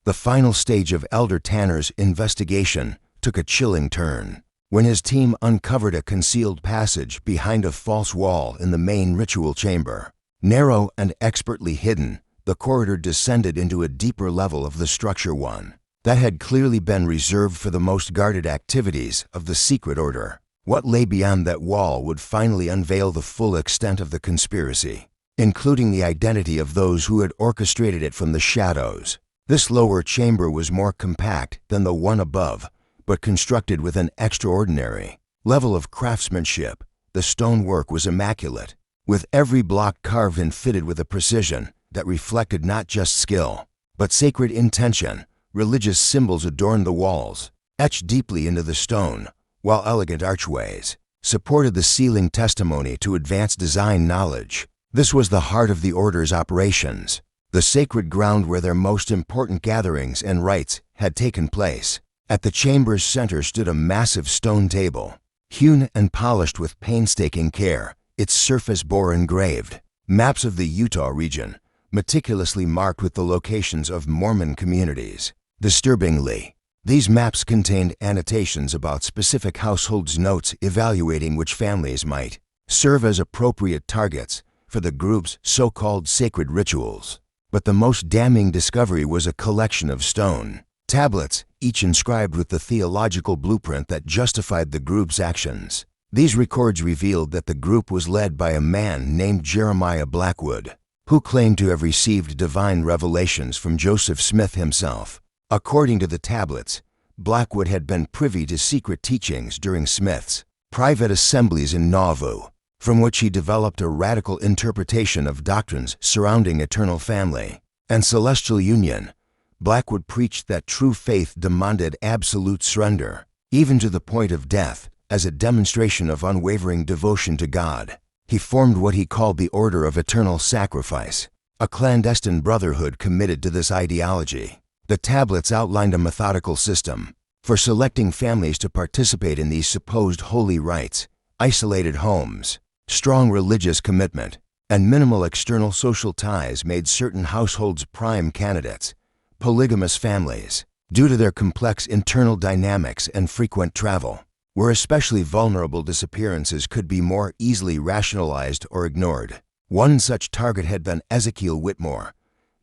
The final stage of Elder Tanner's investigation took a chilling turn when his team uncovered a concealed passage behind a false wall in the main ritual chamber. Narrow and expertly hidden, the corridor descended into a deeper level of the structure, one that had clearly been reserved for the most guarded activities of the secret order. What lay beyond that wall would finally unveil the full extent of the conspiracy, including the identity of those who had orchestrated it from the shadows. This lower chamber was more compact than the one above, but constructed with an extraordinary level of craftsmanship. The stonework was immaculate, with every block carved and fitted with a precision that reflected not just skill, but sacred intention. Religious symbols adorned the walls, etched deeply into the stone, while elegant archways supported the ceiling, testimony to advanced design knowledge. This was the heart of the Order's operations, the sacred ground where their most important gatherings and rites had taken place. At the chamber's center stood a massive stone table, hewn and polished with painstaking care. Its surface bore engraved maps of the Utah region, meticulously marked with the locations of Mormon communities. Disturbingly, these maps contained annotations about specific households, notes evaluating which families might serve as appropriate targets for the group's so-called sacred rituals. But the most damning discovery was a collection of stone tablets, each inscribed with the theological blueprint that justified the group's actions. These records revealed that the group was led by a man named Jeremiah Blackwood, who claimed to have received divine revelations from Joseph Smith himself. According to the tablets, Blackwood had been privy to secret teachings during Smith's private assemblies in Nauvoo, from which he developed a radical interpretation of doctrines surrounding eternal family and celestial union. Blackwood preached that true faith demanded absolute surrender, even to the point of death, as a demonstration of unwavering devotion to God. He formed what he called the Order of Eternal Sacrifice, a clandestine brotherhood committed to this ideology. The tablets outlined a methodical system for selecting families to participate in these supposed holy rites: isolated homes, strong religious commitment, and minimal external social ties made certain households prime candidates. Polygamous families, due to their complex internal dynamics and frequent travel, were especially vulnerable. Disappearances could be more easily rationalized or ignored. One such target had been Ezekiel Whitmore.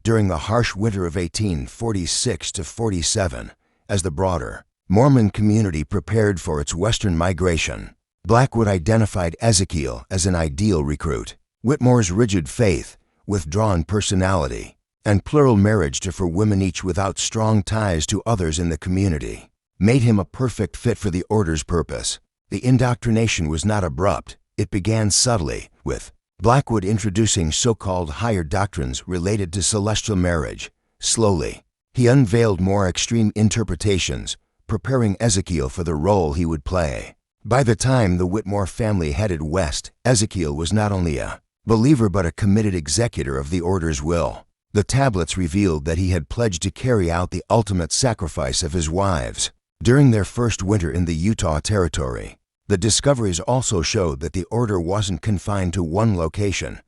During the harsh winter of 1846–47, as the broader Mormon community prepared for its western migration, Blackwood identified Ezekiel as an ideal recruit. Whitmore's rigid faith, withdrawn personality, and plural marriage for women, each without strong ties to others in the community, made him a perfect fit for the Order's purpose. The indoctrination was not abrupt. It began subtly, with Blackwood introducing so-called higher doctrines related to celestial marriage. Slowly, he unveiled more extreme interpretations, preparing Ezekiel for the role he would play. By the time the Whitmore family headed west, Ezekiel was not only a believer but a committed executor of the Order's will. The tablets revealed that he had pledged to carry out the ultimate sacrifice of his wives during their first winter in the Utah Territory. The discoveries also showed that the Order wasn't confined to one location.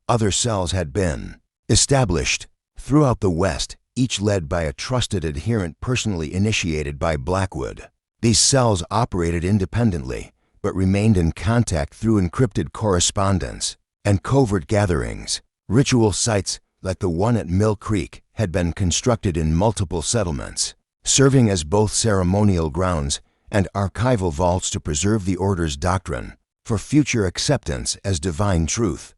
Other cells had been established throughout the West, each led by a trusted adherent personally initiated by Blackwood. These cells operated independently, but remained in contact through encrypted correspondence and covert gatherings. Ritual sites like the one at Mill Creek had been constructed in multiple settlements, serving as both ceremonial grounds and archival vaults to preserve the Order's doctrine. for future acceptance as divine truth.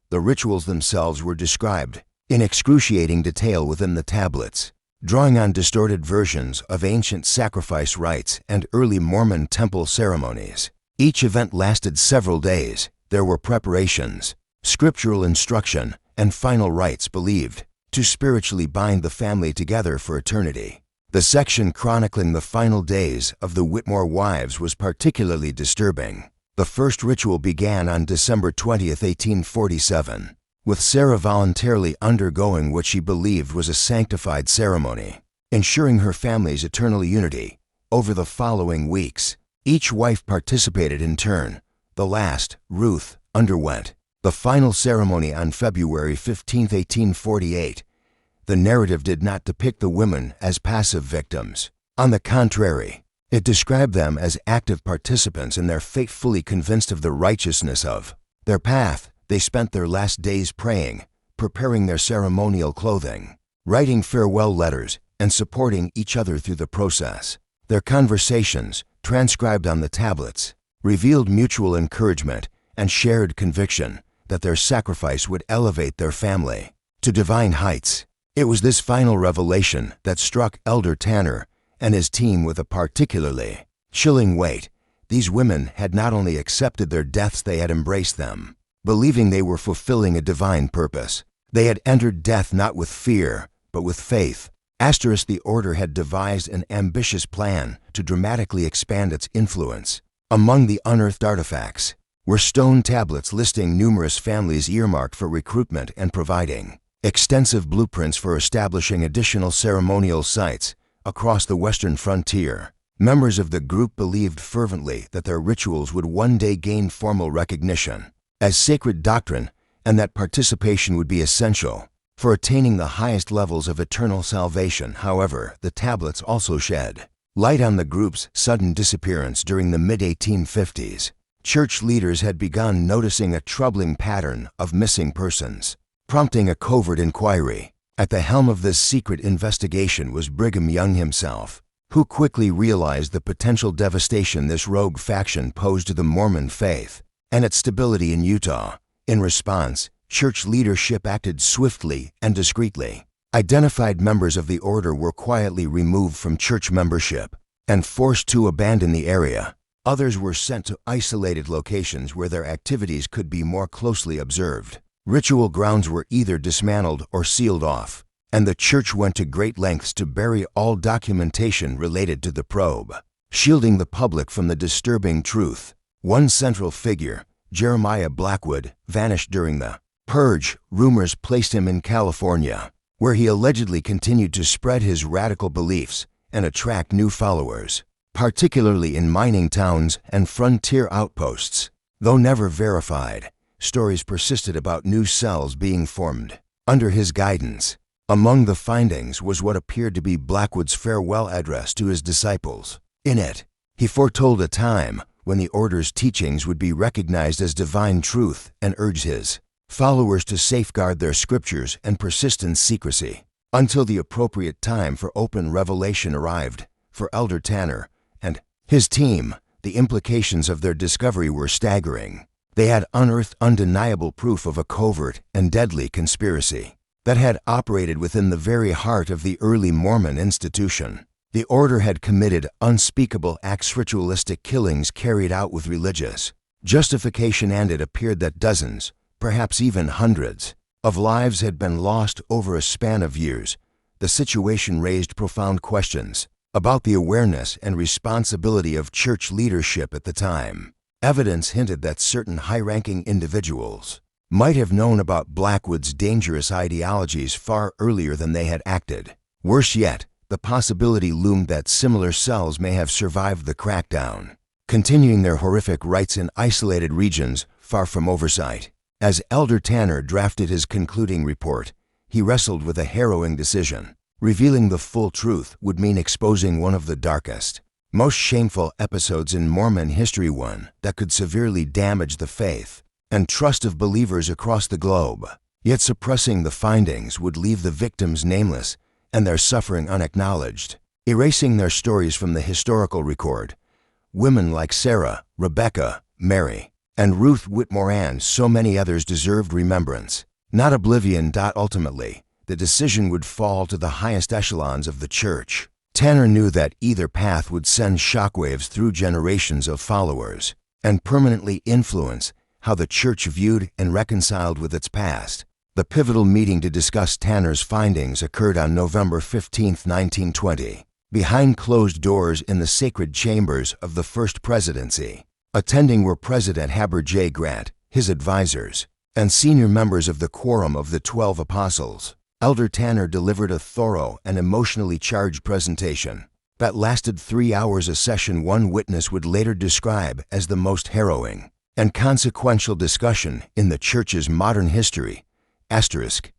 The rituals themselves were described in excruciating detail within the tablets, drawing on distorted versions of ancient sacrifice rites and early Mormon temple ceremonies. Each event lasted several days. There were preparations, scriptural instruction, and final rites believed to spiritually bind the family together for eternity. The section chronicling the final days of the Whitmore wives was particularly disturbing. The first ritual began on December 20, 1847, with Sarah voluntarily undergoing what she believed was a sanctified ceremony, ensuring her family's eternal unity. Over the following weeks, each wife participated in turn. The last, Ruth, underwent the final ceremony on February 15, 1848. The narrative did not depict the women as passive victims. On the contrary, it described them as active participants in their fate. Fully convinced of the righteousness of their path, they spent their last days praying, preparing their ceremonial clothing, writing farewell letters, and supporting each other through the process. Their conversations, transcribed on the tablets, revealed mutual encouragement and shared conviction that their sacrifice would elevate their family to divine heights. It was this final revelation that struck Elder Tanner and his team with a particularly chilling weight. These women had not only accepted their deaths, they had embraced them, believing they were fulfilling a divine purpose. They had entered death not with fear, but with faith. The order had devised an ambitious plan to dramatically expand its influence. Among the unearthed artifacts were stone tablets listing numerous families earmarked for recruitment and providing extensive blueprints for establishing additional ceremonial sites across the western frontier. Members of the group believed fervently that their rituals would one day gain formal recognition as sacred doctrine, and that participation would be essential for attaining the highest levels of eternal salvation. However, the tablets also shed light on the group's sudden disappearance during the mid-1850s. Church leaders had begun noticing a troubling pattern of missing persons, prompting a covert inquiry. At the helm of this secret investigation was Brigham Young himself, who quickly realized the potential devastation this rogue faction posed to the Mormon faith and its stability in Utah. In response, church leadership acted swiftly and discreetly. Identified members of the order were quietly removed from church membership and forced to abandon the area. Others were sent to isolated locations where their activities could be more closely observed. Ritual grounds were either dismantled or sealed off, and the church went to great lengths to bury all documentation related to the probe, shielding the public from the disturbing truth. One central figure, Jeremiah Blackwood, vanished during the purge. Rumors placed him in California, where he allegedly continued to spread his radical beliefs and attract new followers, particularly in mining towns and frontier outposts. Though never verified, stories persisted about new cells being formed under his guidance. Among the findings was what appeared to be Blackwood's farewell address to his disciples. In it, he foretold a time when the order's teachings would be recognized as divine truth and urged his followers to safeguard their scriptures and persist in secrecy until the appropriate time for open revelation arrived. For Elder Tanner and his team, the implications of their discovery were staggering. They had unearthed undeniable proof of a covert and deadly conspiracy that had operated within the very heart of the early Mormon institution. The order had committed unspeakable acts, ritualistic killings carried out with religious justification, and it appeared that dozens, perhaps even hundreds, of lives had been lost over a span of years. The situation raised profound questions about the awareness and responsibility of church leadership at the time. Evidence hinted that certain high-ranking individuals might have known about Blackwood's dangerous ideologies far earlier than they had acted. Worse yet, the possibility loomed that similar cells may have survived the crackdown, continuing their horrific rites in isolated regions far from oversight. As Elder Tanner drafted his concluding report, he wrestled with a harrowing decision. Revealing the full truth would mean exposing one of the darkest, most shameful episodes in Mormon history, one that could severely damage the faith and trust of believers across the globe. Yet suppressing the findings would leave the victims nameless and their suffering unacknowledged, erasing their stories from the historical record. Women like Sarah, Rebecca, Mary, And Ruth Whitmore and so many others deserved remembrance, not oblivion. Ultimately, the decision would fall to the highest echelons of the church. Tanner knew that either path would send shockwaves through generations of followers and permanently influence how the church viewed and reconciled with its past. The pivotal meeting to discuss Tanner's findings occurred on November 15, 1920, behind closed doors in the sacred chambers of the First Presidency. Attending were President Heber J. Grant, his advisors, and senior members of the Quorum of the 12 Apostles. Elder Tanner delivered a thorough and emotionally charged presentation that lasted 3 hours, a session one witness would later describe as the most harrowing and consequential discussion in the church's modern history. Asterisk.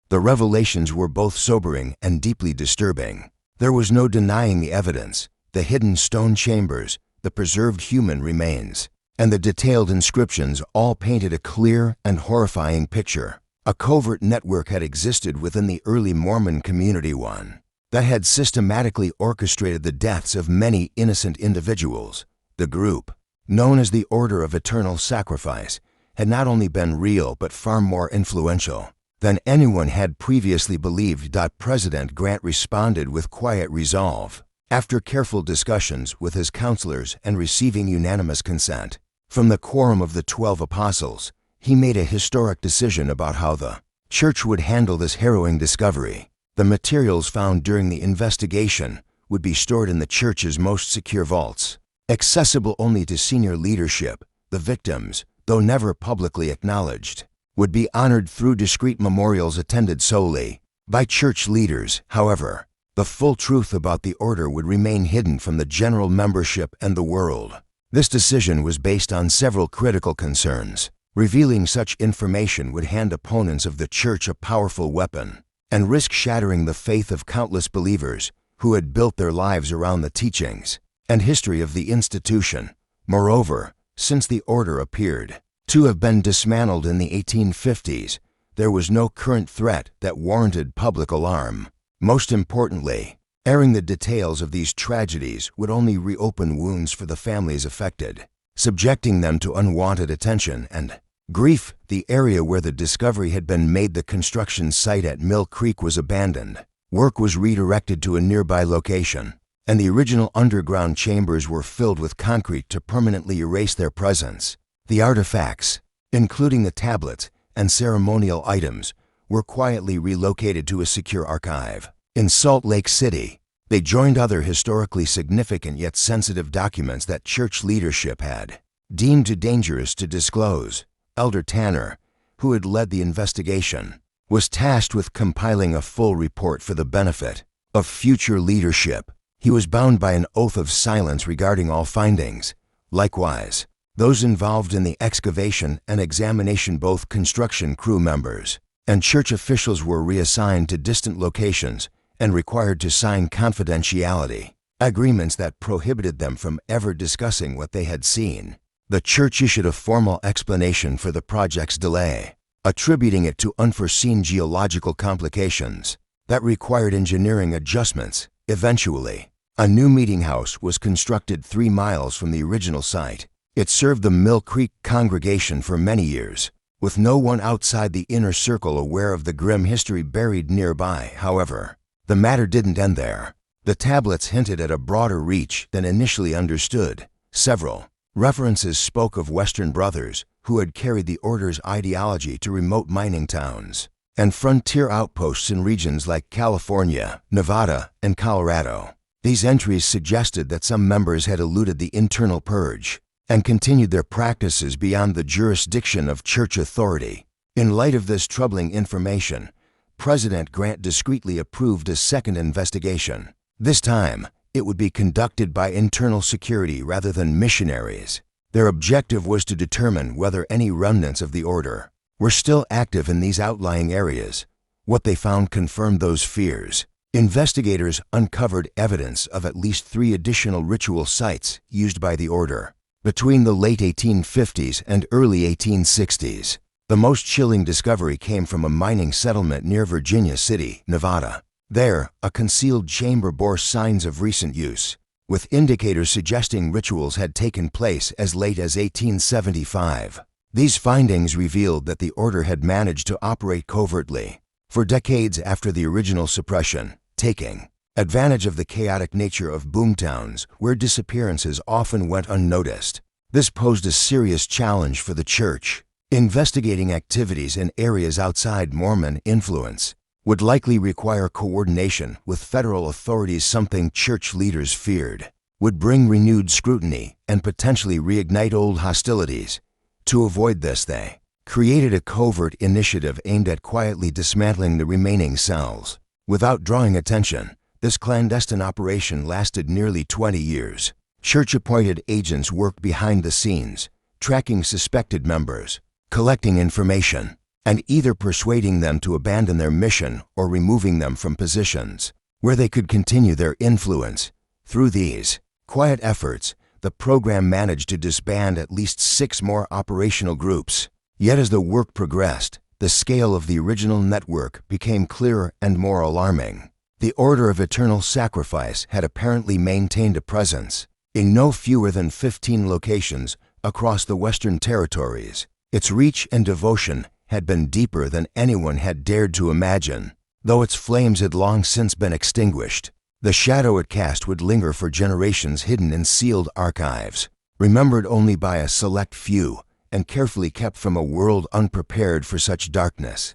The revelations were both sobering and deeply disturbing. There was no denying the evidence, the hidden stone chambers, the preserved human remains, and the detailed inscriptions all painted a clear and horrifying picture. A covert network had existed within the early Mormon community, one that had systematically orchestrated the deaths of many innocent individuals. The group, known as the Order of Eternal Sacrifice, had not only been real but far more influential than anyone had previously believed. President Grant responded with quiet resolve. After careful discussions with his counselors and receiving unanimous consent from the Quorum of the 12 Apostles, he made a historic decision about how the church would handle this harrowing discovery. The materials found during the investigation would be stored in the church's most secure vaults, accessible only to senior leadership. The victims, though never publicly acknowledged, would be honored through discreet memorials attended solely by church leaders. However, the full truth about the order would remain hidden from the general membership and the world. This decision was based on several critical concerns. Revealing such information would hand opponents of the church a powerful weapon and risk shattering the faith of countless believers who had built their lives around the teachings and history of the institution. Moreover, since the order appeared to have been dismantled in the 1850s, there was no current threat that warranted public alarm. Most importantly, airing the details of these tragedies would only reopen wounds for the families affected, subjecting them to unwanted attention and grief. The area where the discovery had been made, the construction site at Mill Creek, was abandoned. Work was redirected to a nearby location, and the original underground chambers were filled with concrete to permanently erase their presence. The artifacts, including the tablets and ceremonial items, were quietly relocated to a secure archive. In Salt Lake City, they joined other historically significant yet sensitive documents that church leadership had deemed too dangerous to disclose. Elder Tanner, who had led the investigation, was tasked with compiling a full report for the benefit of future leadership. He was bound by an oath of silence regarding all findings. Likewise, those involved in the excavation and examination, both construction crew members and church officials, were reassigned to distant locations and required to sign confidentiality agreements that prohibited them from ever discussing what they had seen. The church issued a formal explanation for the project's delay, attributing it to unforeseen geological complications that required engineering adjustments. Eventually, a new meeting house was constructed 3 miles from the original site. It served the Mill Creek congregation for many years, with no one outside the inner circle aware of the grim history buried nearby. However, the matter didn't end there. The tablets hinted at a broader reach than initially understood. Several references spoke of Western brothers who had carried the order's ideology to remote mining towns and frontier outposts in regions like California, Nevada, and Colorado. These entries suggested that some members had eluded the internal purge and continued their practices beyond the jurisdiction of church authority. In light of this troubling information, President Grant discreetly approved a second investigation. This time, it would be conducted by internal security rather than missionaries. Their objective was to determine whether any remnants of the order were still active in these outlying areas. What they found confirmed those fears. Investigators uncovered evidence of at least 3 additional ritual sites used by the order between the late 1850s and early 1860s. The most chilling discovery came from a mining settlement near Virginia City, Nevada. There, a concealed chamber bore signs of recent use. with indicators suggesting rituals had taken place as late as 1875. These findings revealed that the order had managed to operate covertly for decades after the original suppression, taking advantage of the chaotic nature of boomtowns where disappearances often went unnoticed. This posed a serious challenge for the church. Investigating activities in areas outside Mormon influence would likely require coordination with federal authorities, something church leaders feared would bring renewed scrutiny and potentially reignite old hostilities. To avoid this, they created a covert initiative aimed at quietly dismantling the remaining cells. Without drawing attention, this clandestine operation lasted nearly 20 years. Church-appointed agents worked behind the scenes, tracking suspected members, collecting information, and either persuading them to abandon their mission or removing them from positions where they could continue their influence. Through these quiet efforts, the program managed to disband at least 6 more operational groups. Yet as the work progressed, the scale of the original network became clearer and more alarming. The Order of Eternal Sacrifice had apparently maintained a presence in no fewer than 15 locations across the Western Territories. Its reach and devotion had been deeper than anyone had dared to imagine. Though its flames had long since been extinguished, the shadow it cast would linger for generations, hidden in sealed archives, remembered only by a select few, and carefully kept from a world unprepared for such darkness.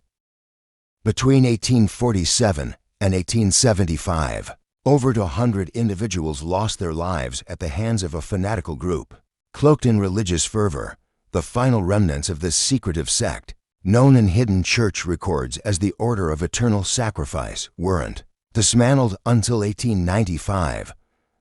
Between 1847 and 1875, over 100 individuals lost their lives at the hands of a fanatical group. Cloaked in religious fervor, the final remnants of this secretive sect, known in hidden church records as the Order of Eternal Sacrifice, weren't dismantled until 1895.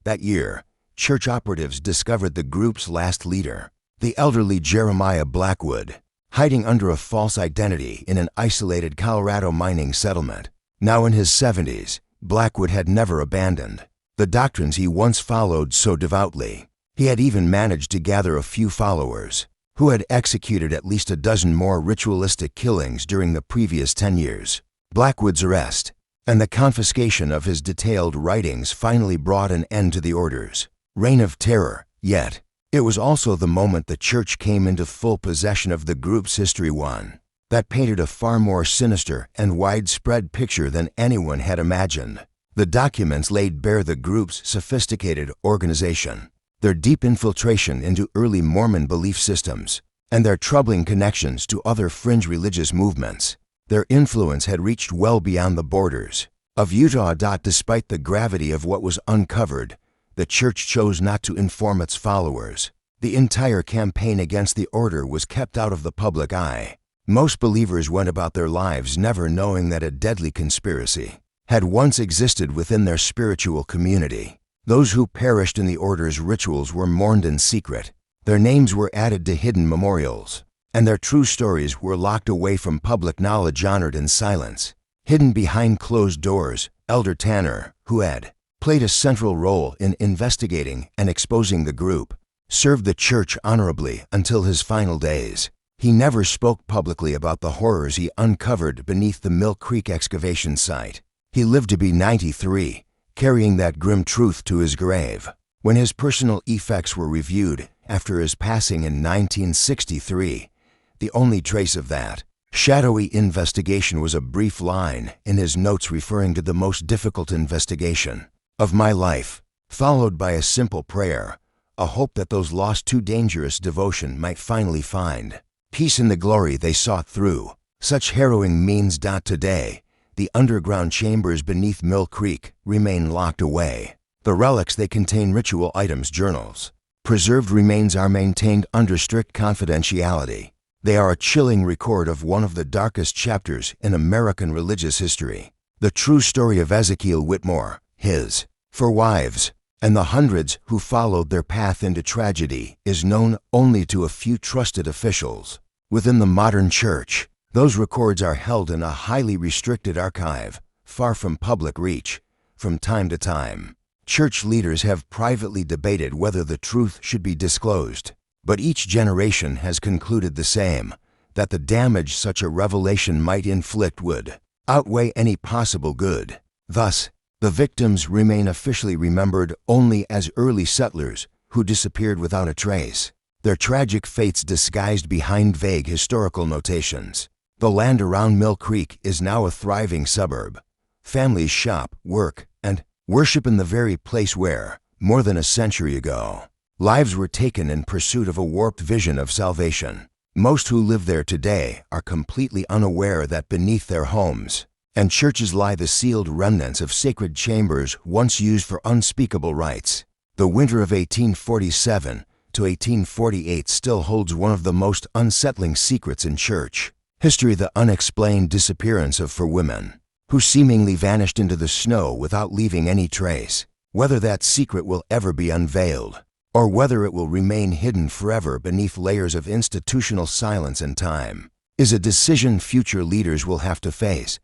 That year, church operatives discovered the group's last leader, the elderly Jeremiah Blackwood, hiding under a false identity in an isolated Colorado mining settlement. Now in his 70s, Blackwood had never abandoned the doctrines he once followed so devoutly. He had even managed to gather a few followers who had executed at least a dozen more ritualistic killings during the previous 10 years. Blackwood's arrest and the confiscation of his detailed writings finally brought an end to the order's reign of terror. Yet, it was also the moment the church came into full possession of the group's history, one that painted a far more sinister and widespread picture than anyone had imagined. The documents laid bare the group's sophisticated organization, their deep infiltration into early Mormon belief systems, and their troubling connections to other fringe religious movements. Their influence had reached well beyond the borders of Utah. Despite the gravity of what was uncovered, the church chose not to inform its followers. The entire campaign against the order was kept out of the public eye. Most believers went about their lives never knowing that a deadly conspiracy had once existed within their spiritual community. Those who perished in the order's rituals were mourned in secret. Their names were added to hidden memorials, and their true stories were locked away from public knowledge, honored in silence. Hidden behind closed doors, Elder Tanner, who had played a central role in investigating and exposing the group, served the church honorably until his final days. He never spoke publicly about the horrors he uncovered beneath the Mill Creek excavation site. He lived to be 93, carrying that grim truth to his grave. When his personal effects were reviewed after his passing in 1963, the only trace of that shadowy investigation was a brief line in his notes referring to the most difficult investigation of my life, followed by a simple prayer, a hope that those lost to dangerous devotion might finally find peace in the glory they sought through such harrowing means. Today, the underground chambers beneath Mill Creek remain locked away. The relics they contain, ritual items, journals, preserved remains, are maintained under strict confidentiality. They are a chilling record of one of the darkest chapters in American religious history. The true story of Ezekiel Whitmore, his 4 wives, and the hundreds who followed their path into tragedy is known only to a few trusted officials. Within the modern church, those records are held in a highly restricted archive, far from public reach. From time to time, church leaders have privately debated whether the truth should be disclosed, but each generation has concluded the same, that the damage such a revelation might inflict would outweigh any possible good. Thus, The victims remain officially remembered only as early settlers who disappeared without a trace, their tragic fates disguised behind vague historical notations. The land around Mill Creek is now a thriving suburb. Families shop, work, and worship in the very place where, more than a century ago, lives were taken in pursuit of a warped vision of salvation. Most who live there today are completely unaware that beneath their homes and churches lie the sealed remnants of sacred chambers once used for unspeakable rites. The winter of 1847 to 1848 still holds one of the most unsettling secrets in church history: the unexplained disappearance of 4 women, who seemingly vanished into the snow without leaving any trace. Whether that secret will ever be unveiled, or whether it will remain hidden forever beneath layers of institutional silence and time, is a decision future leaders will have to face.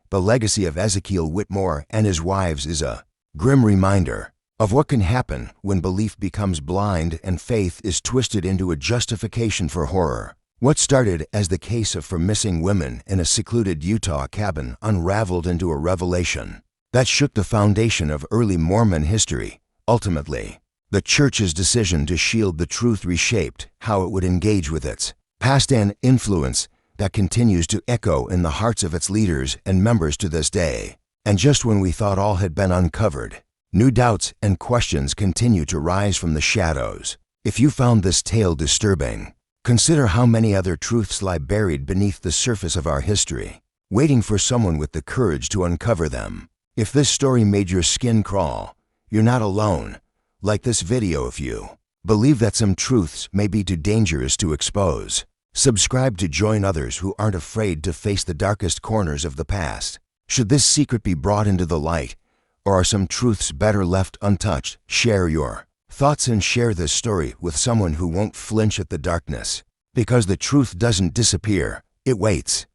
The legacy of Ezekiel Whitmore and his wives is a grim reminder of what can happen when belief becomes blind and faith is twisted into a justification for horror. What started as the case of 4 missing women in a secluded Utah cabin unraveled into a revelation that shook the foundation of early Mormon history. Ultimately, the church's decision to shield the truth reshaped how it would engage with its past, an influence that continues to echo in the hearts of its leaders and members to this day. And just when we thought all had been uncovered, new doubts and questions continue to rise from the shadows. If you found this tale disturbing, consider how many other truths lie buried beneath the surface of our history, waiting for someone with the courage to uncover them. If this story made your skin crawl, you're not alone. Like this video if you believe that some truths may be too dangerous to expose. Subscribe to join others who aren't afraid to face the darkest corners of the past. Should this secret be brought into the light, or are some truths better left untouched? Share your thoughts and share this story with someone who won't flinch at the darkness. Because the truth doesn't disappear, it waits.